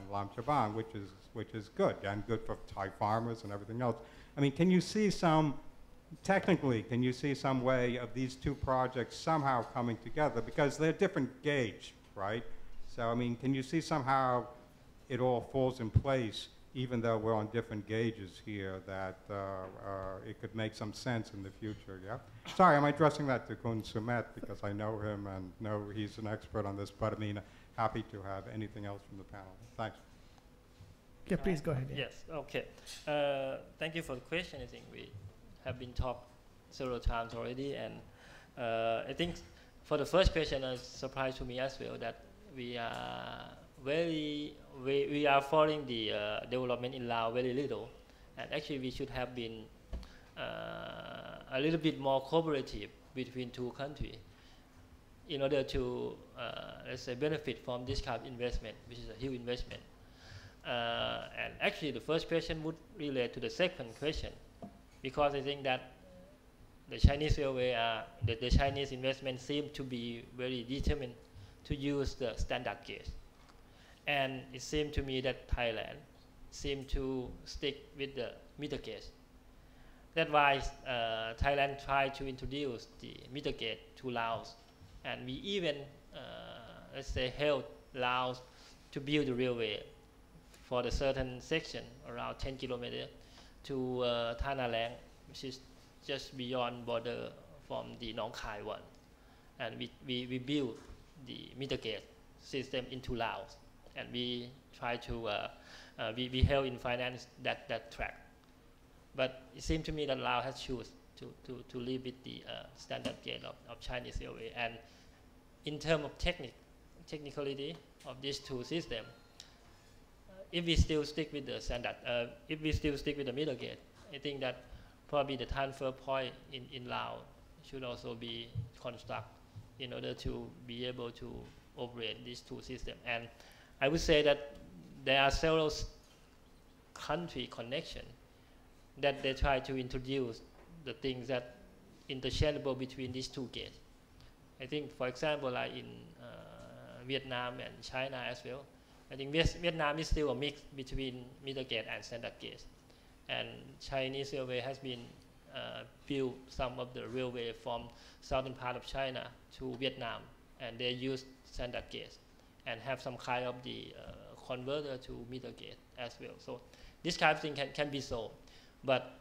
Lam Chabang, which is good, and good for Thai farmers and everything else. I mean, can you see technically, can you see some way of these two projects somehow coming together? Because they're different gauge, right? So, I mean, can you see somehow it all falls in place, even though we're on different gauges here, that it could make some sense in the future, yeah? Sorry, I'm addressing that to Kun Sumet because I know him and know he's an expert on this, but I mean, happy to have anything else from the panel. Thanks.
Yeah, please go ahead. Yeah.
Yes, okay. Thank you for the question. I think we have been talked several times already, and I think for the first question, it's a surprise to me as well that we are we are following the development in Laos very little, and actually we should have been a little bit more cooperative between two countries in order to let's say benefit from this kind of investment, which is a huge investment. And actually the first question would relate to the second question, because I think that the Chinese railway, the Chinese investment seem to be very determined to use the standard gauge. And it seemed to me that Thailand seemed to stick with the meter gauge. That's why Thailand tried to introduce the meter gauge to Laos. And we even, let's say, helped Laos to build the railway for the certain section, around 10 kilometers, to Thana Lang, which is just beyond border from the Nong Khai one. And we built the meter gauge system into Laos. And we try to, we help in finance that track. But it seemed to me that Laos has chosen to live with the standard gauge of Chinese railway. And in terms of technicality of these two systems, if we still stick with the standard, if we still stick with the middle gauge, I think that probably the transfer point in Laos should also be constructed in order to be able to operate these two systems. And I would say that there are several country connections that they try to introduce the things that interchangeable between these two gates. I think, for example, like in Vietnam and China as well. I think Vietnam is still a mix between middle gauge and standard gauge. And Chinese railway has been built some of the railway from southern part of China to Vietnam, and they use standard gauge and have some kind of the converter to middle gauge as well. So this kind of thing can be solved. But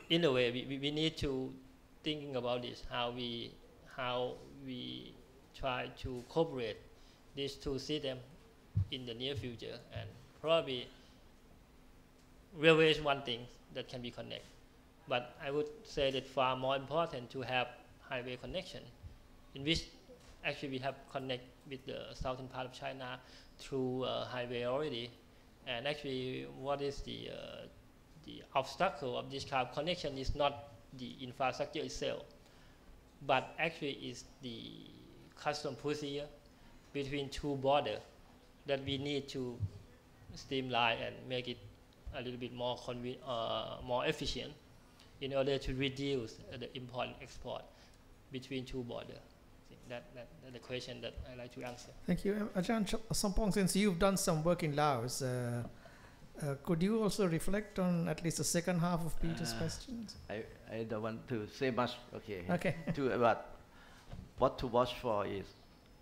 in a way, we need to thinking about this, how we try to cooperate these two systems in the near future. And probably railway is one thing that can be connected. But I would say that far more important to have highway connection, in which actually we have connect with the southern part of China through highway already. And actually what is the obstacle of this kind of connection is not the infrastructure itself, but actually is the custom procedure between two borders that we need to streamline and make it a little bit more more efficient in order to reduce the import and export between two borders. That's the question that I like to answer.
Thank you. Ajahn Sampong, since you've done some work in Laos, could you also reflect on at least the second half of Peter's questions?
I don't want to say much, okay.
Okay.
But what to watch for is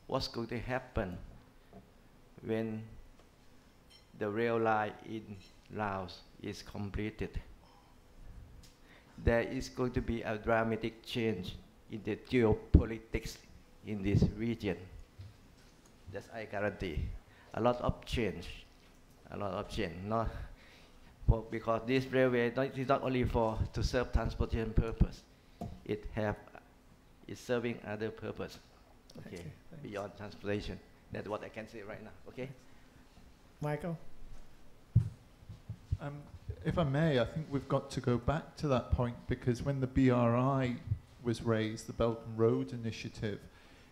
what's going to happen when the rail line in Laos is completed. There is going to be a dramatic change in the geopolitics in this region. That's I guarantee. a lot of change, not because this railway is not only for to serve transportation purpose, it's serving other purpose. Okay, beyond transportation. That's what I can say right now. Okay.
Michael?
If I may, I think we've got to go back to that point, because when the BRI was raised, the Belt and Road Initiative,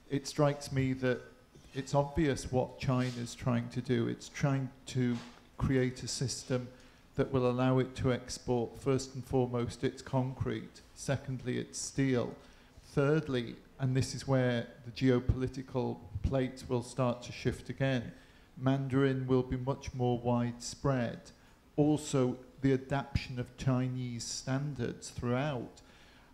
it strikes me that it's obvious what China's trying to do. It's trying to create a system that will allow it to export, first and foremost, its concrete, secondly, its steel, thirdly, and this is where the geopolitical plates will start to shift again, Mandarin will be much more widespread. Also, the adaptation of Chinese standards throughout.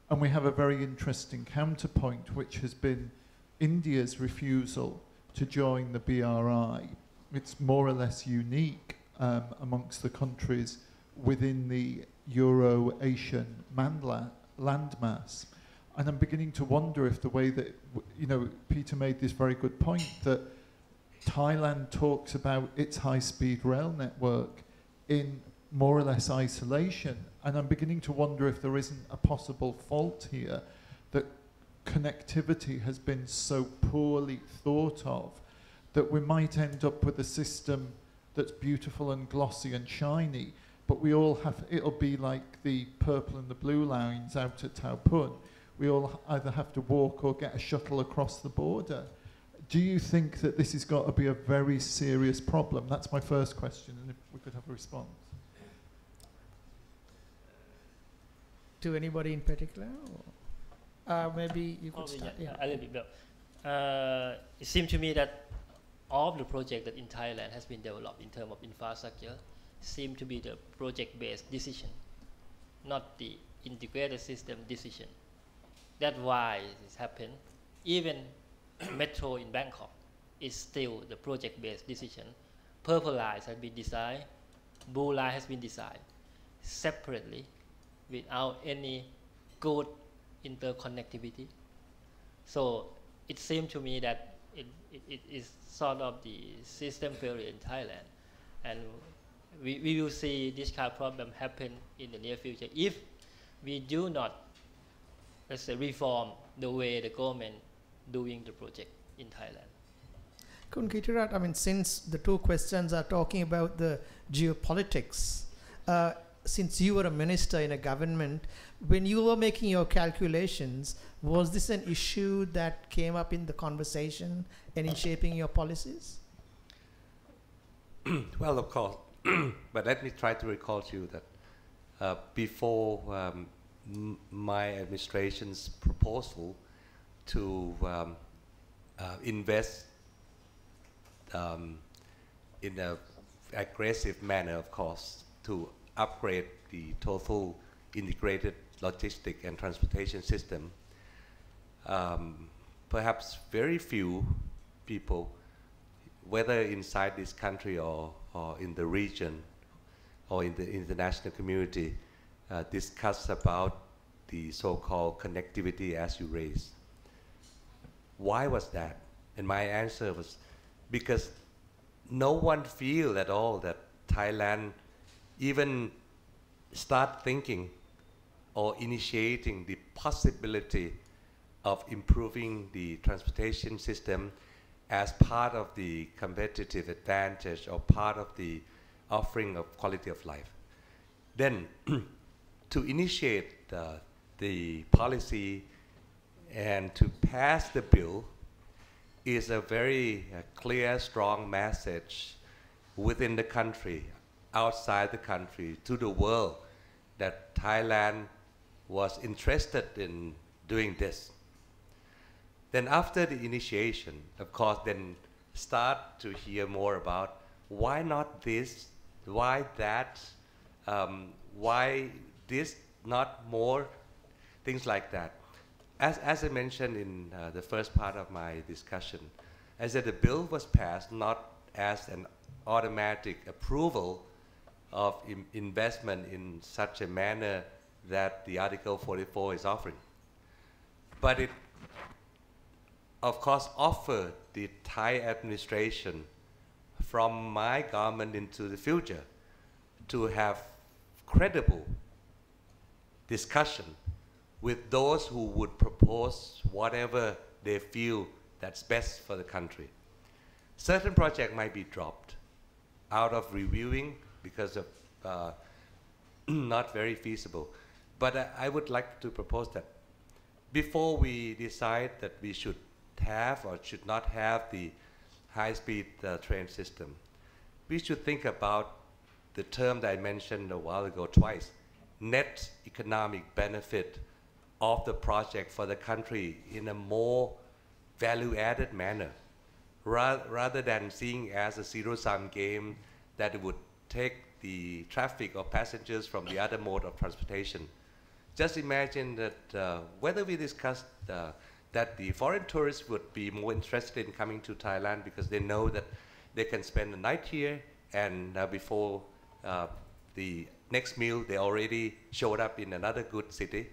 And we have a very interesting counterpoint, which has been India's refusal to join the BRI. It's more or less unique amongst the countries within the Euro-Asian landmass. And I'm beginning to wonder if the way that, Peter made this very good point, that Thailand talks about its high-speed rail network in more or less isolation. And I'm beginning to wonder if there isn't a possible fault here, that connectivity has been so poorly thought of that we might end up with a system that's beautiful and glossy and shiny, but we all have, it'll be like the purple and the blue lines out at Tao Pun. We all either have to walk or get a shuttle across the border. Do you think that this has got to be a very serious problem? That's my first question, and if we could have a response.
To anybody in particular? Or maybe you could start.
Yeah. A little bit. It seems to me that all the projects that in Thailand has been developed in terms of infrastructure seem to be the project-based decision, not the integrated system decision. That's why this happened. Even metro in Bangkok is still the project-based decision. Purple line has been designed, blue line has been designed separately without any good interconnectivity. So it seems to me that it is sort of the system failure in Thailand, and we will see this kind of problem happen in the near future if we do not, let's say, reform the way the government doing the project in Thailand.
Kun Kitirat, I mean, since the two questions are talking about the geopolitics, since you were a minister in a government, when you were making your calculations, was this an issue that came up in the conversation and in shaping your policies?
Well, of course. But let me try to recall to you that before my administration's proposal to invest in an aggressive manner, of course, to upgrade the total integrated logistic and transportation system, perhaps very few people, whether inside this country or in the region or in the international community, discuss about the so-called connectivity as you raised. Why was that? And my answer was because no one feel at all that Thailand even start thinking or initiating the possibility of improving the transportation system as part of the competitive advantage or part of the offering of quality of life. Then to initiate the policy and to pass the bill is a very clear, strong message within the country, outside the country, to the world, that Thailand was interested in doing this. Then after the initiation, of course, then start to hear more about why not this, why that, why this, not more, things like that. As I mentioned in the first part of my discussion, I said the bill was passed not as an automatic approval of investment in such a manner that the Article 44 is offering. But it, of course, offered the Thai administration from my government into the future to have credible discussion with those who would propose whatever they feel that's best for the country. Certain projects might be dropped out of reviewing because of not very feasible. But I would like to propose that before we decide that we should have or should not have the high-speed train system, we should think about the term that I mentioned a while ago twice, net economic benefit of the project for the country in a more value-added manner, rather than seeing as a zero-sum game that it would take the traffic or passengers from the other mode of transportation. Just imagine that whether we discussed that the foreign tourists would be more interested in coming to Thailand because they know that they can spend the night here, and before the next meal they already showed up in another good city.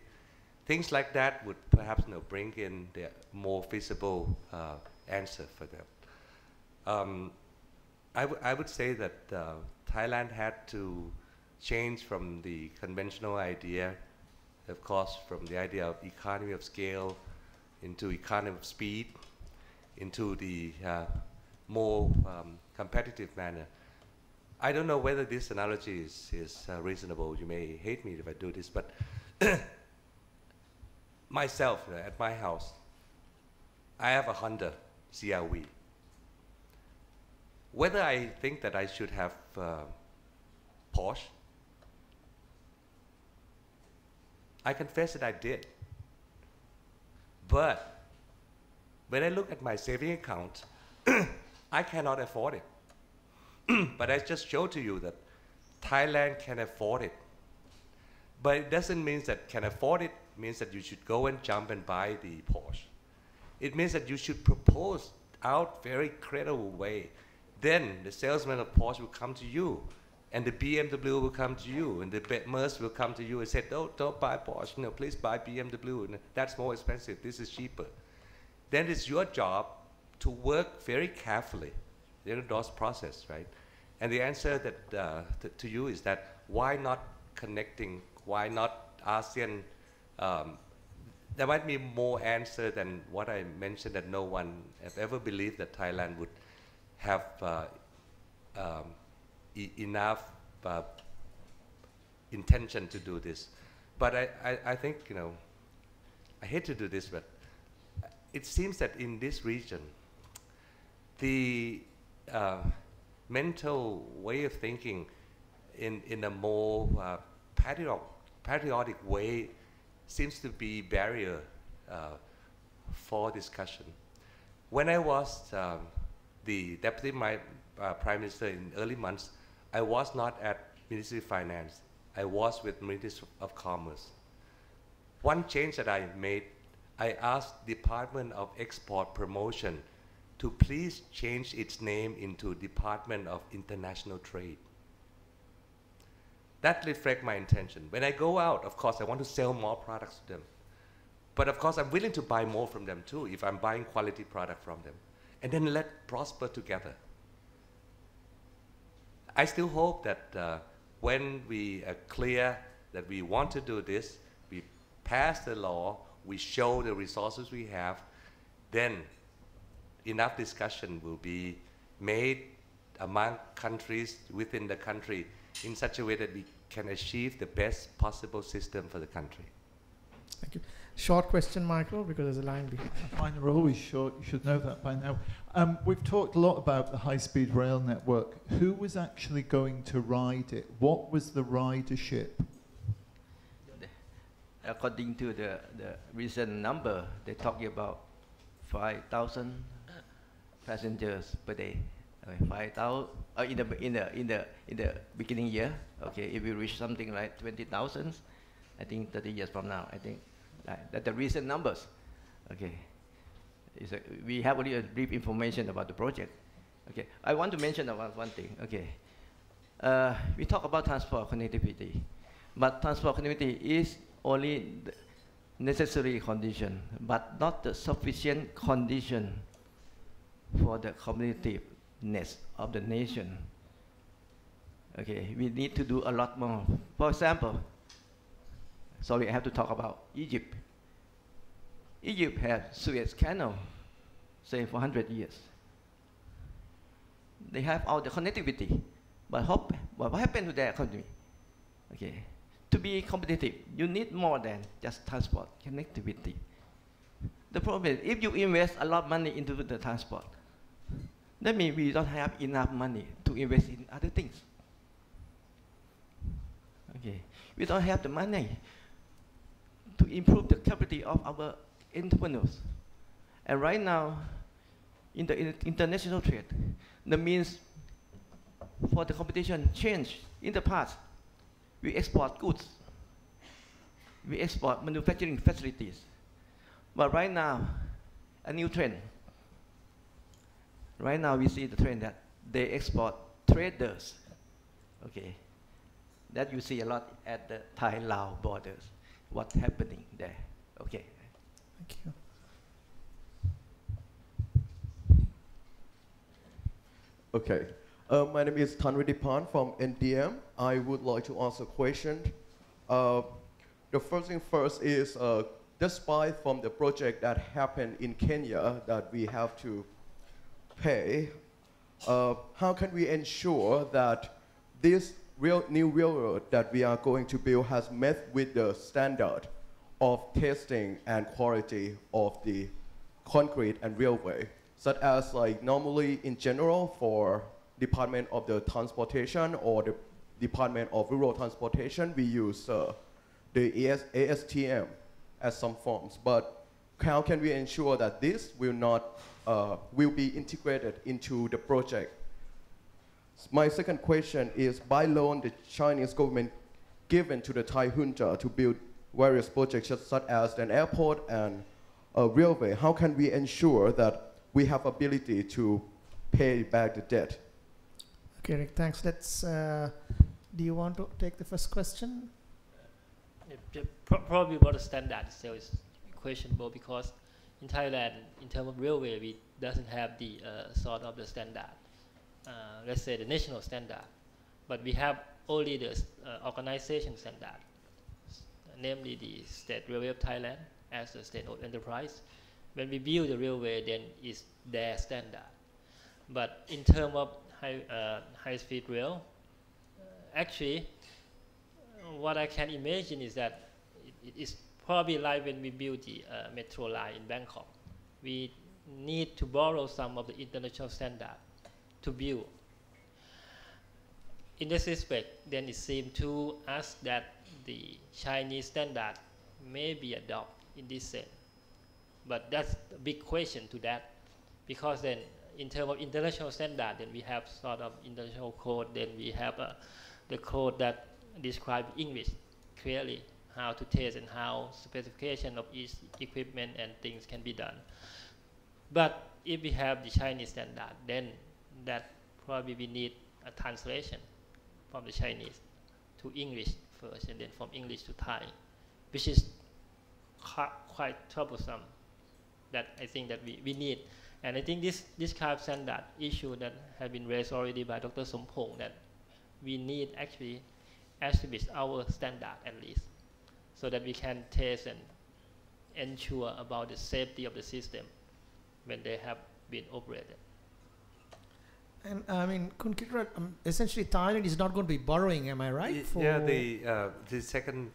Things like that would perhaps bring in the more feasible answer for them. I would say that Thailand had to change from the conventional idea, of course, from the idea of economy of scale into economy of speed, into the more competitive manner. I don't know whether this analogy is reasonable. You may hate me if I do this, but myself, at my house, I have a Honda CR-V. Whether I think that I should have Porsche, I confess that I did. But when I look at my saving account, I cannot afford it. But I just showed to you that Thailand can afford it. But it doesn't mean that can afford it means that you should go and jump and buy the Porsche. It means that you should propose out very credible way. Then the salesman of Porsche will come to you, and the BMW will come to you, and the Mercedes will come to you and say, don't buy Porsche, no, please buy BMW, and that's more expensive, this is cheaper. Then it's your job to work very carefully in those process, right? And the answer that to you is that why not connecting, why not ASEAN? There might be more answer than what I mentioned, that no one have ever believed that Thailand would have enough intention to do this. But I think, I hate to do this, but it seems that in this region, the mental way of thinking in a more patriotic way seems to be barrier for discussion. When I was the Deputy Prime Minister in early months, I was not at Ministry of Finance. I was with Ministry of Commerce. One change that I made, I asked Department of Export Promotion to please change its name into Department of International Trade. That reflects my intention. When I go out, of course, I want to sell more products to them. But of course, I'm willing to buy more from them too, if I'm buying quality product from them. And then let's prosper together. I still hope that when we are clear that we want to do this, we pass the law, we show the resources we have, then enough discussion will be made among countries within the country in such a way that we can achieve the best possible system for the country.
Thank you. Short question, Michael, because there's a line behind.
Mine are always short. You should know that by now. We've talked a lot about the high-speed rail network. Who was actually going to ride it? What was the ridership?
According to the recent number, they're talking about 5,000 passengers per day. 5,000 in the beginning year. Okay, if we reach something like 20,000, I think 30 years from now, I think that the recent numbers. Okay, we have only a brief information about the project. Okay, I want to mention about one thing. Okay, we talk about transport connectivity, but transport connectivity is only the necessary condition, but not the sufficient condition for the cognitive competitiveness of the nation. Okay, we need to do a lot more. For example, sorry, I have to talk about Egypt. Egypt had Suez Canal, say, for 100 years. They have all the connectivity, but what happened to their economy? Okay, to be competitive, you need more than just transport connectivity. The problem is, if you invest a lot of money into the transport, that means we don't have enough money to invest in other things. Okay, we don't have the money to improve the capacity of our entrepreneurs. And right now, in the international trade, the means for the competition change. In the past, we export goods, we export manufacturing facilities. But right now, a new trend. Right now, we see the trend that they export traders. Okay, that you see a lot at the Thai-Lao borders. What's happening there? Okay.
Thank you.
Okay. My name is Tanridipan from NDM. I would like to ask a question. The first thing first is, despite from the project that happened in Kenya that we have to pay, how can we ensure that this new railroad that we are going to build has met with the standard of testing and quality of the concrete and railway, such as like normally in general for Department of the Transportation or the Department of Rural Transportation, we use the ASTM as some forms. But how can we ensure that this will not will be integrated into the project? My second question is, by loan the Chinese government given to the Thai junta to build various projects such as an airport and a railway, how can we ensure that we have ability to pay back the debt?
Okay, Rick, thanks. Let's, do you want to take the first question?
Probably about the standard itself is questionable, because in Thailand, in terms of railway, we doesn't have the sort of the standard. Let's say the national standard, but we have only the organization standard, namely the State Railway of Thailand as a state-owned enterprise. When we build the railway, then it's their standard. But in terms of high-speed rail, actually, what I can imagine is that it is probably like when we build the metro line in Bangkok. We need to borrow some of the international standard to build. In this respect, then it seems to us that the Chinese standard may be adopted in this sense. But that's a big question to that, because then in terms of international standard, then we have sort of international code, then we have the code that describes English clearly, how to test and how specification of each equipment and things can be done. But if we have the Chinese standard, then that probably we need a translation from the Chinese to English first, and then from English to Thai, which is quite troublesome. That I think that we need. And I think this kind of standard issue that has been raised already by Dr. Sompong, that we need actually establish our standard at least, so that we can test and ensure about the safety of the system when they have been operated. And
I mean, Kunkitra, essentially Thailand is not going to be borrowing, am I right?
Yeah, the second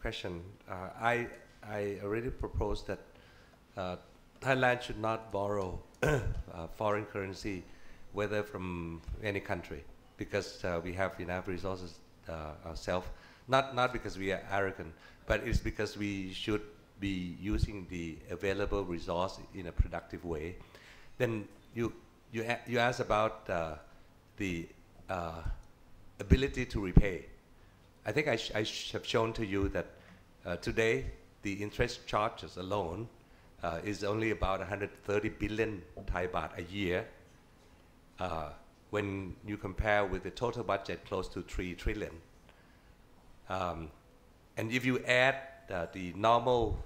question, I already proposed that Thailand should not borrow foreign currency, whether from any country, because we have enough resources ourselves. Not because we are arrogant, but it's because we should be using the available resource in a productive way. Then you asked about the ability to repay. I think I have shown to you that today the interest charges alone is only about 130 billion Thai baht a year, when you compare with the total budget close to 3 trillion. And if you add the normal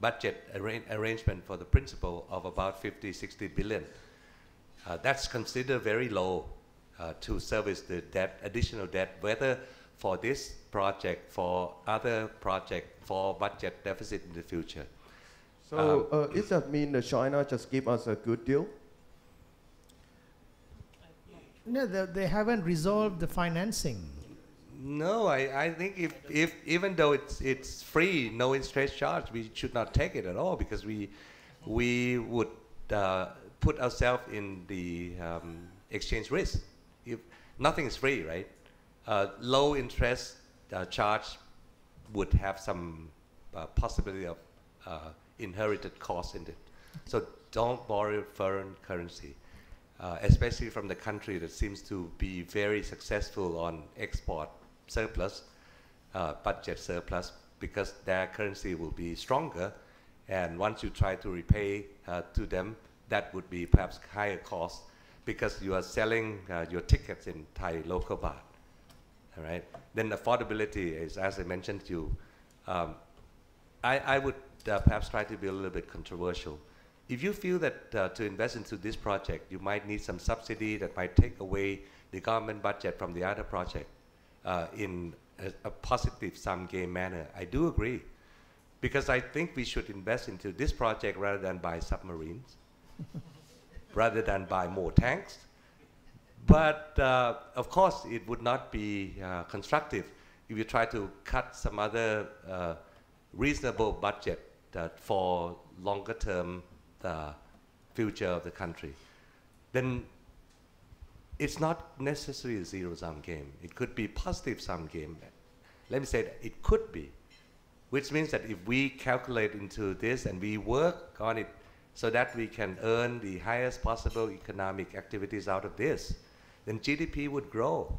arrangement for the principal of about 50-60 billion, That's considered very low to service the debt, additional debt, whether for this project, for other project, for budget deficit in the future.
So does that mean that China just give us a good deal?
No, they haven't resolved the financing.
No, I think if even though it's free, no interest charge, we should not take it at all, because we would put ourselves in the exchange risk. If nothing is free, right? Low interest charge would have some possibility of inherited costs in it. So don't borrow foreign currency, especially from the country that seems to be very successful on export surplus, budget surplus, because their currency will be stronger. And once you try to repay to them, that would be perhaps higher cost, because you are selling your tickets in Thai local baht. All right. Then affordability is, as I mentioned to you, I would perhaps try to be a little bit controversial. If you feel that to invest into this project, you might need some subsidy that might take away the government budget from the other project in a positive sum game manner, I do agree. Because I think we should invest into this project rather than buy submarines, rather than buy more tanks. But of course, it would not be constructive if you try to cut some other reasonable budget for longer term future of the country. Then it's not necessarily a zero-sum game. It could be positive sum game. Let me say that it could be, which means that if we calculate into this and we work on it so that we can earn the highest possible economic activities out of this, then GDP would grow,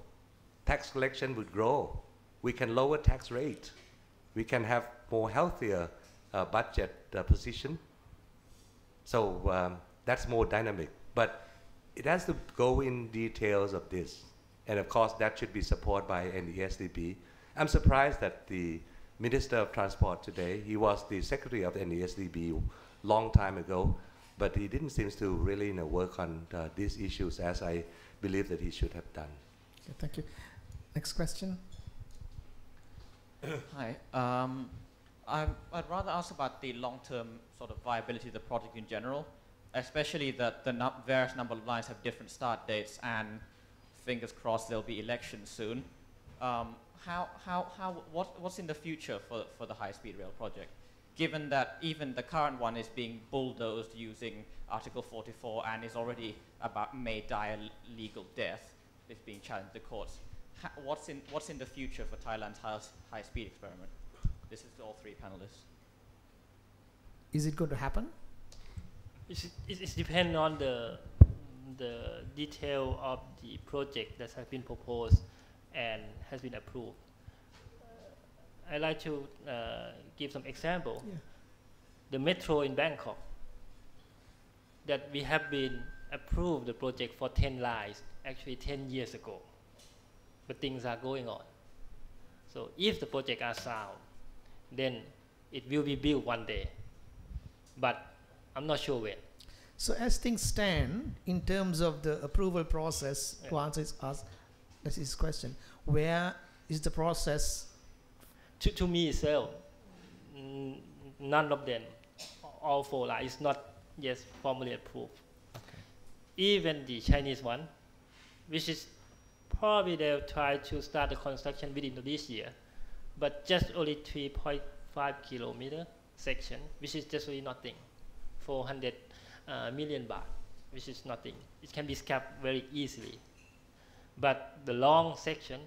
tax collection would grow, we can lower tax rate, we can have more healthier budget position. So that's more dynamic, but it has to go in details of this. And of course, that should be supported by NESDB. I'm surprised that the Minister of Transport today, he was the Secretary of NESDB long time ago, but he didn't seem to really work on these issues as I believe that he should have done.
Okay, thank you. Next question.
Hi. I'd rather ask about the long-term sort of viability of the project in general, especially that the various number of lines have different start dates, and fingers crossed there'll be elections soon. What's in the future for the high-speed rail project, given that even the current one is being bulldozed using Article 44 and is already may die a legal death, is being challenged in the courts? What's in the future for Thailand's high-speed experiment? This is to all three panelists.
Is it going to happen?
It depends on the detail of the project that has been proposed and has been approved. I'd like to give some example. Yeah. The metro in Bangkok, that we have been approved the project for 10 lines, actually 10 years ago, but things are going on. So if the project are sound, then it will be built one day, but I'm not sure when.
So as things stand, in terms of the approval process, yeah, to answer his question, where is the process?
To me itself, none of them, all four lines, is not yet formally approved. Okay. Even the Chinese one, which is probably they'll try to start the construction within this year, but just only 3.5 kilometer section, which is just really nothing, 400 million baht, which is nothing. It can be scrapped very easily. But the long section,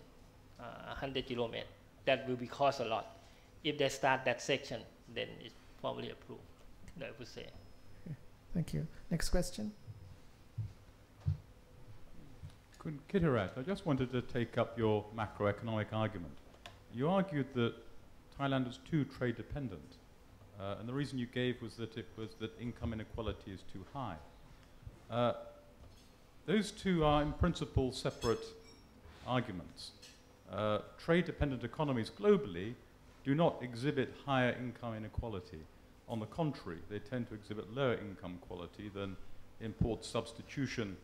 100 kilometers, that will be cost a lot. If they start that section, then it's probably approved, I would say.
Okay. Thank you. Next question.
Kitarat, I just wanted to take up your macroeconomic argument. You argued that Thailand is too trade dependent, and the reason you gave was that income inequality is too high. Those two are in principle separate arguments. Trade-dependent economies globally do not exhibit higher income inequality. On the contrary, they tend to exhibit lower income quality than import substitution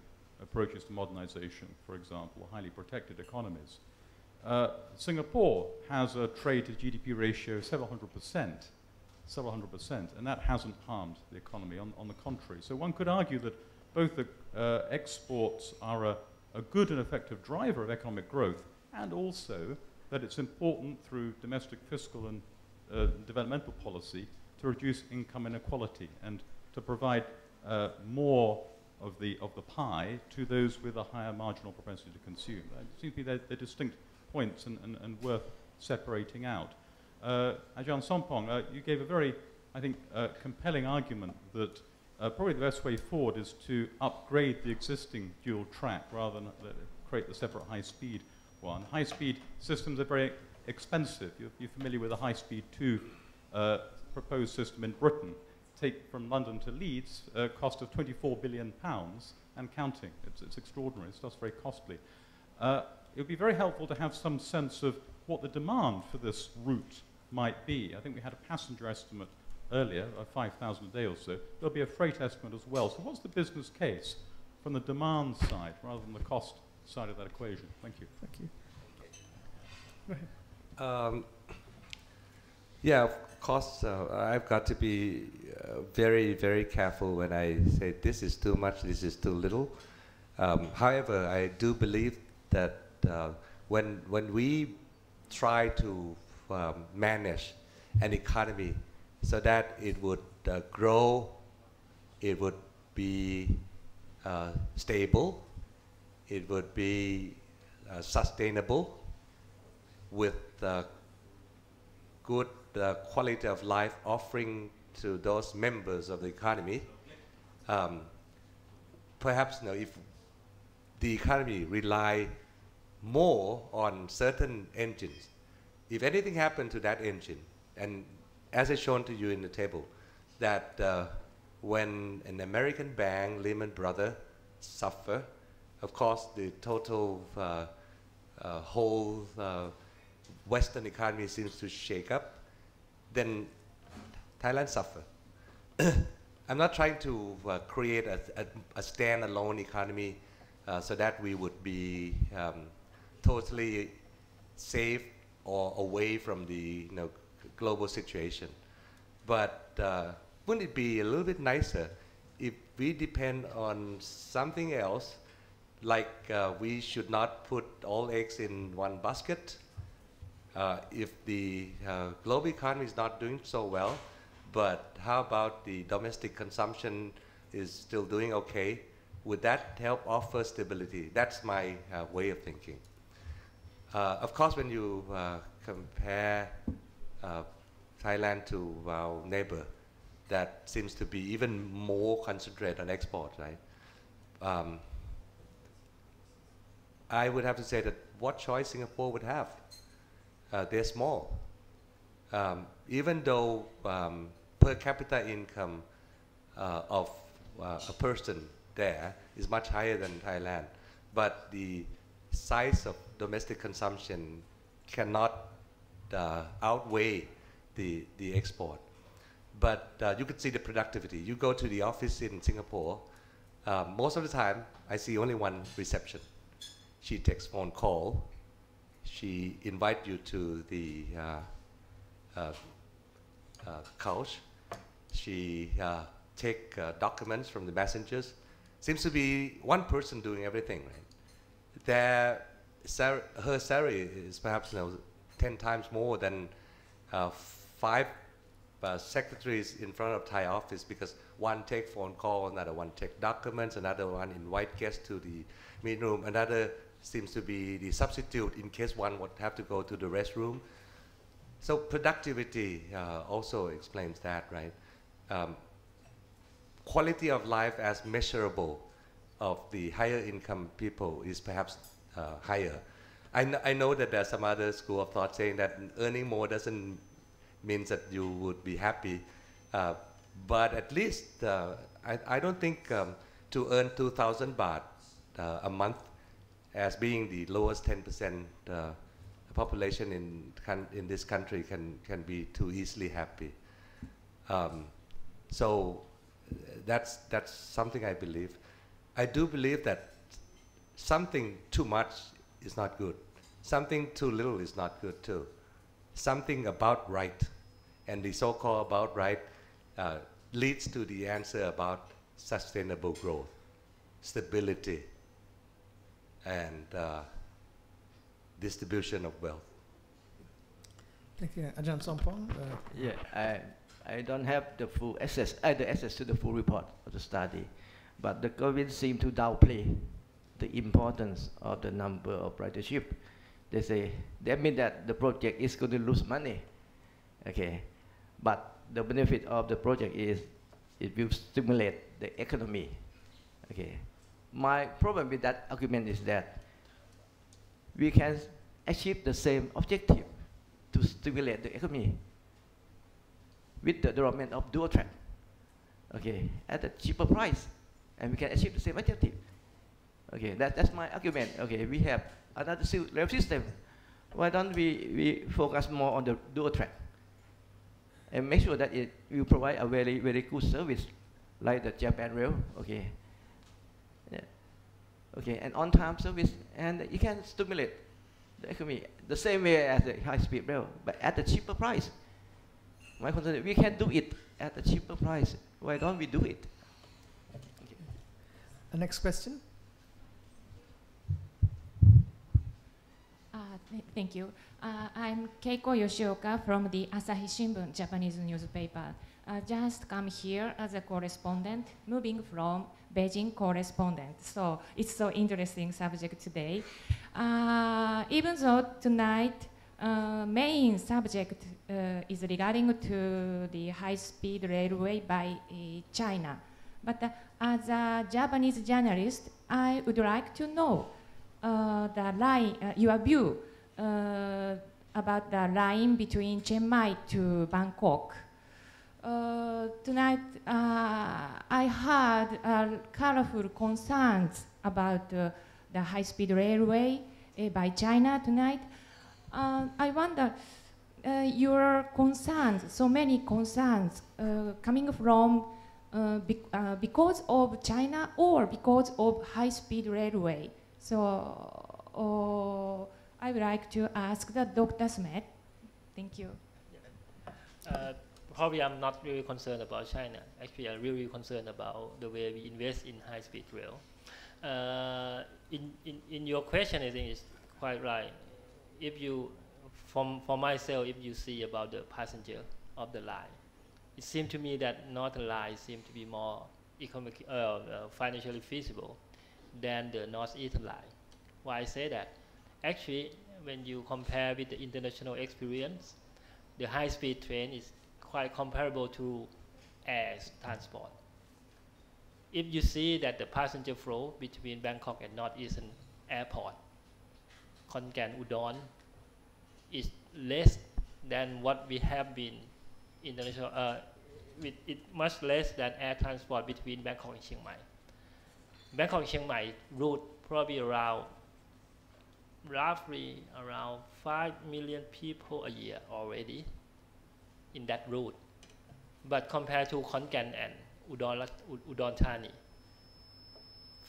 approaches to modernization, for example, highly protected economies. Singapore has a trade to GDP ratio of several hundred percent, and that hasn't harmed the economy, on the contrary. So one could argue that both the exports are a good and effective driver of economic growth, and also that it's important through domestic fiscal and developmental policy to reduce income inequality and to provide more of the pie to those with a higher marginal propensity to consume. It seems to me they're distinct points and worth separating out. Ajahn Sompong, you gave a very, I think, compelling argument that probably the best way forward is to upgrade the existing dual track rather than create the separate high-speed one. High-speed systems are very expensive. You're familiar with the high-speed 2 proposed system in Britain. Take from London to Leeds, a cost of £24 billion and counting. It's extraordinary. It's just very costly. It would be very helpful to have some sense of what the demand for this route might be. I think we had a passenger estimate earlier of 5,000 a day or so. There'll be a freight estimate as well. So what's the business case from the demand side rather than the cost side of that equation? Thank you.
Thank you. Go ahead.
Yeah, of course, I've got to be very, very careful when I say this is too much, this is too little. However, I do believe that when we try to manage an economy so that it would grow, it would be stable, it would be sustainable with good quality of life offering to those members of the economy. Perhaps if the economy rely more on certain engines, if anything happened to that engine, and as I shown to you in the table, that when an American bank, Lehman Brothers, suffer, of course the total whole Western economy seems to shake up, then Thailand suffer. I'm not trying to create a stand-alone economy so that we would be totally safe or away from the global situation. But wouldn't it be a little bit nicer if we depend on something else, like we should not put all eggs in one basket? If the global economy is not doing so well, but how about the domestic consumption is still doing okay? Would that help offer stability? That's my way of thinking. Of course, when you compare Thailand to our neighbor, that seems to be even more concentrated on export, right? I would have to say that what choice Singapore would have? They're small. Even though per capita income of a person there is much higher than Thailand, but the size of domestic consumption cannot outweigh the export. But you could see the productivity. You go to the office in Singapore, most of the time I see only one reception. She takes phone call. She invites you to the couch. She take documents from the messengers. Seems to be one person doing everything, right? Her salary is perhaps 10 times more than 5 secretaries in front of Thai office, because one take phone call, another one take documents, another one invite guests to the meeting room, another seems to be the substitute in case one would have to go to the restroom. So productivity also explains that, right? Quality of life as measurable of the higher income people is perhaps higher. I know that there's some other school of thought saying that earning more doesn't mean that you would be happy, but at least I don't think to earn 2,000 baht a month as being the lowest 10% population in this country can be too easily happy. So that's something I believe. I do believe that something too much is not good. Something too little is not good too. Something about right, and the so-called about right leads to the answer about sustainable growth, stability, and distribution of wealth.
Thank you. Ajahn Sompong.
Yeah, I don't have the full access, the access to the full report of the study, but the government seem to downplay the importance of the number of ridership. They say, that means that the project is going to lose money, okay? But the benefit of the project is it will stimulate the economy, okay? My problem with that argument is that we can achieve the same objective to stimulate the economy with the development of dual track, okay, at a cheaper price, and we can achieve the same objective. Okay, that's my argument. Okay, we have another rail system. Why don't we focus more on the dual track and make sure that it will provide a very, very good service like the Japan rail, okay? Yeah. Okay, and on-time service, and you can stimulate the economy the same way as the high-speed rail, but at a cheaper price. My concern is we can do it at a cheaper price. Why don't we do it? Okay.
The next question.
Thank you. I'm Keiko Yoshioka from the Asahi Shimbun, Japanese newspaper. Just come here as a correspondent, moving from Beijing correspondent. So it's so interesting subject today. Even though tonight main subject is regarding to the high-speed railway by China. But as a Japanese journalist, I would like to know the line, your view about the line between Chiang Mai to Bangkok. Tonight, I heard colorful concerns about the high-speed railway by China tonight. I wonder, your concerns, so many concerns, coming from because of China or because of high-speed railway. So I would like to ask the Dr. Smith. Thank you.
Probably I'm not really concerned about China. Actually, I'm really concerned about the way we invest in high-speed rail. In your question, I think it's quite right. If you, for myself, if you see about the passenger of the line, it seems to me that Northern Line seems to be more economic, financially feasible than the Northeastern Line. Why I say that? Actually, when you compare with the international experience, the high-speed train is quite comparable to air transport. If you see that the passenger flow between Bangkok and Northeastern Airport, Khon Kaen, Udon, is less than what we have been international, with it much less than air transport between Bangkok and Chiang Mai. Bangkok and Chiang Mai route probably roughly around 5 million people a year already in that route. But compared to Khon Kaen and Udon Thani,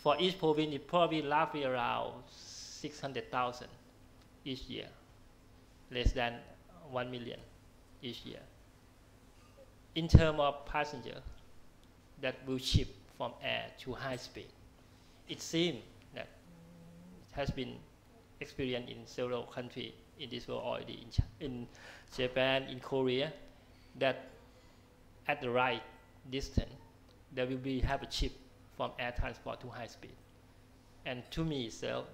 for each province, it probably roughly around 600,000 each year, less than 1 million each year. In terms of passenger that will ship from air to high speed, it seems that it has been experienced in several countries in this world already, in Japan, in Korea, that at the right distance, there will be have a ship from air transport to high speed. And to me, so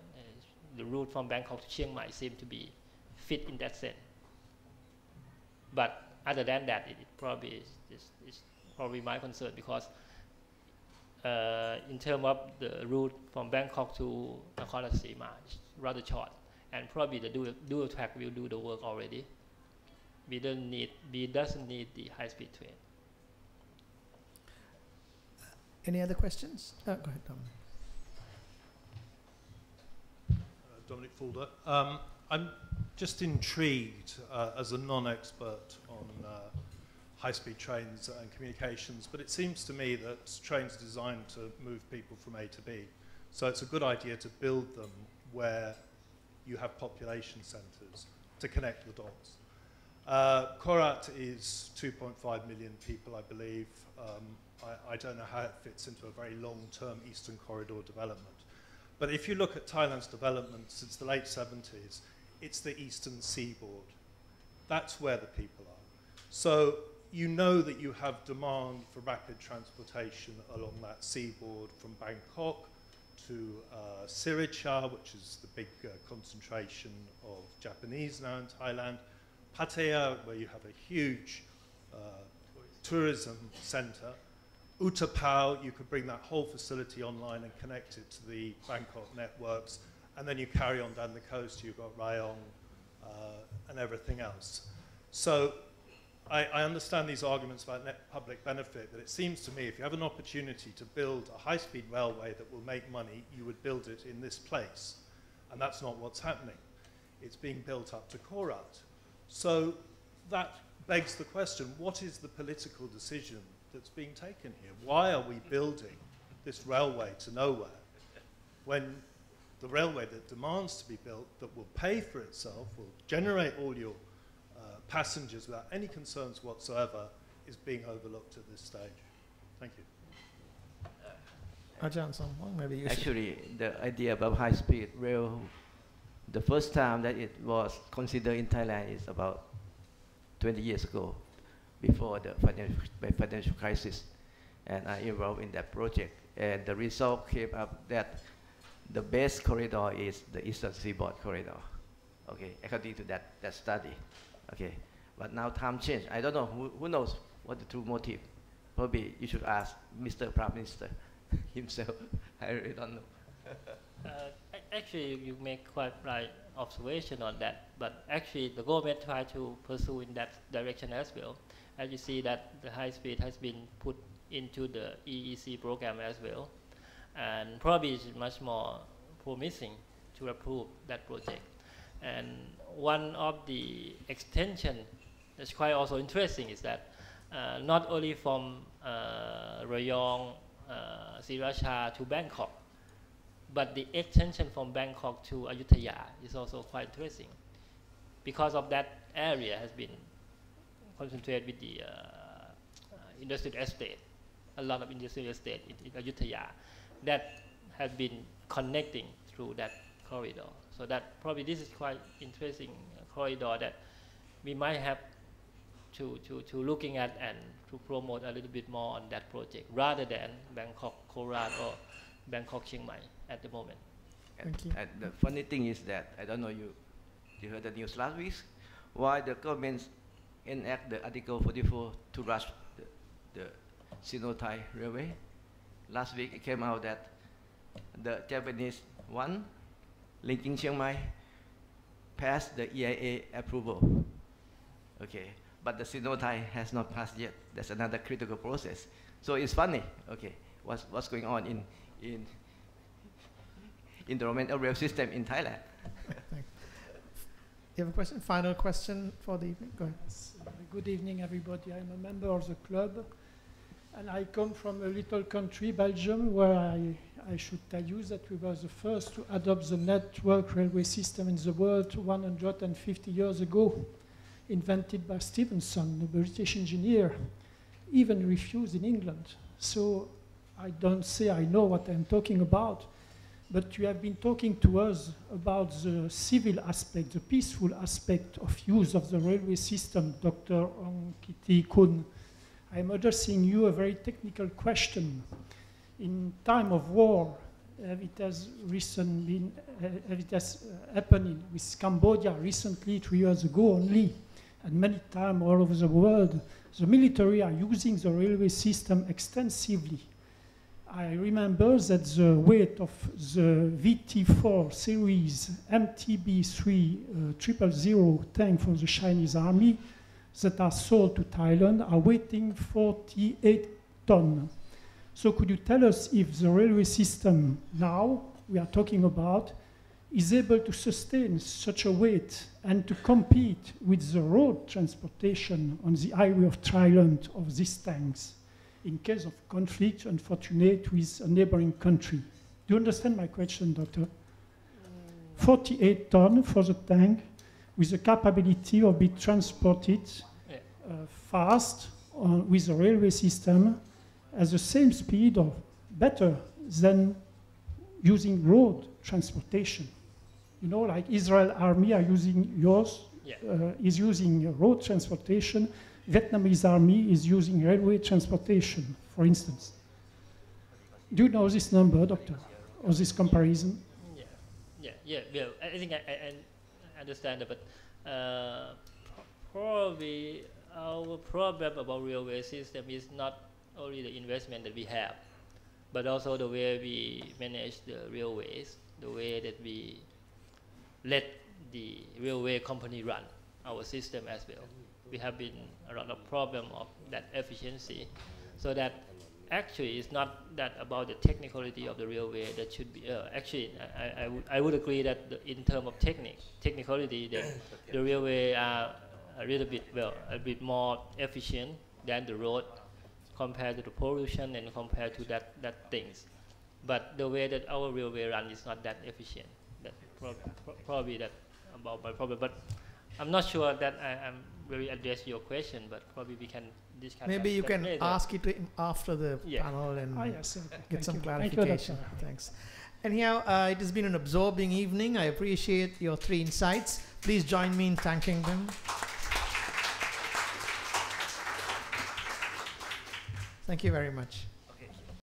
the route from Bangkok to Chiang Mai seems to be fit in that sense. But other than that, it probably is probably my concern, because in terms of the route from Bangkok to Nakhon Ratchasima, it's rather short, and probably the dual track will do the work already. We doesn't need the high-speed train.
Any other questions? Go ahead, Dominic.
Dominic Fulder. I'm just intrigued as a non-expert on high-speed trains and communications, but it seems to me that trains are designed to move people from A to B. So it's a good idea to build them where you have population centres to connect the dots. Korat is 2.5 million people, I believe. I don't know how it fits into a very long-term Eastern Corridor development. But if you look at Thailand's development since the late 70s, it's the eastern seaboard. That's where the people are. So you know that you have demand for rapid transportation along that seaboard from Bangkok to Sriracha, which is the big concentration of Japanese now in Thailand, Pattaya, where you have a huge tourism centre, Utapao, you could bring that whole facility online and connect it to the Bangkok networks, and then you carry on down the coast, you've got Rayong and everything else. So I understand these arguments about net public benefit, but it seems to me if you have an opportunity to build a high-speed railway that will make money, you would build it in this place. And that's not what's happening. It's being built up to Korat. So that begs the question, what is the political decision that's being taken here? Why are we building this railway to nowhere when the railway that demands to be built, that will pay for itself, will generate all your passengers without any concerns whatsoever, is being overlooked at this stage? Thank you.
Ajahn Somwang, maybe you
Actually, the idea about high-speed rail, the first time that it was considered in Thailand is about 20 years ago, before the financial crisis, and I involved in that project. And the result came up that the best corridor is the Eastern Seaboard Corridor, okay, according to that study. Okay, but now time changed. I don't know who knows what the true motive. Probably you should ask Mr. Prime Minister himself. I really don't know.
Actually, you make quite right observation on that. But actually, the government tried to pursue in that direction as well. As you see that the high speed has been put into the EEC program as well, and probably it's much more promising to approve that project. And one of the extension that's quite also interesting is that not only from Rayong, Sriracha to Bangkok, but the extension from Bangkok to Ayutthaya is also quite interesting, because of that area has been concentrated with the industrial estate, a lot of industrial estate in Ayutthaya that has been connecting through that corridor. So that probably this is quite interesting corridor that we might have to looking at and to promote a little bit more on that project rather than Bangkok, Korat or Bangkok, Chiang Mai at the moment.
And the funny thing is that, I don't know you heard the news last week, why the government enact the Article 44 to rush the Sino-Thai railway. Last week it came out that the Japanese one, linking Chiang Mai, passed the EIA approval. Okay, but the Sino-Thai has not passed yet. That's another critical process. So it's funny, okay, what's going on in the environmental rail system in Thailand.
You have a question? Final question for the evening? Go ahead.
Good evening, everybody. I'm a member of the club, and I come from a little country, Belgium, where I should tell you that we were the first to adopt the network railway system in the world 150 years ago, invented by Stephenson, the British engineer, even refused in England. So I don't say I know what I'm talking about, but you have been talking to us about the civil aspect, the peaceful aspect of use of the railway system, Dr. Ongkiti Kun. I'm addressing you a very technical question. In time of war, it has happened with Cambodia recently, 3 years ago only, and many times all over the world, the military are using the railway system extensively. I remember that the weight of the VT4 series MTB3 000 tank from the Chinese army that are sold to Thailand are weighing 48 tons. So could you tell us if the railway system now we are talking about is able to sustain such a weight and to compete with the road transportation on the highway of Thailand of these tanks in case of conflict, unfortunate, with a neighboring country? Do you understand my question, Doctor? 48 tons for the tank with the capability of being transported fast with the railway system at the same speed or better than using road transportation. You know, like Israel army are using is using road transportation. Vietnamese army is using railway transportation, for instance. Do you know this number, Doctor, or this comparison?
Yeah. Well, I think I understand it, but probably our problem about railway system is not only the investment that we have, but also the way we manage the railways, the way that we let the railway company run our system as well. We have been a lot of problem of that efficiency, so that actually it's not that about the technicality of the railway that should be, actually I would agree that in terms of technicality, the railway are a little bit, a bit more efficient than the road compared to the pollution and compared to that things. But the way that our railway run is not that efficient. That probably that about my problem. But I'm not sure that I'm really address your question, but probably we can discuss.
Maybe you can ask it to him after the panel and get some clarification. Thanks. Anyhow, it has been an absorbing evening. I appreciate your 3 insights. Please join me in thanking them. Thank you very much.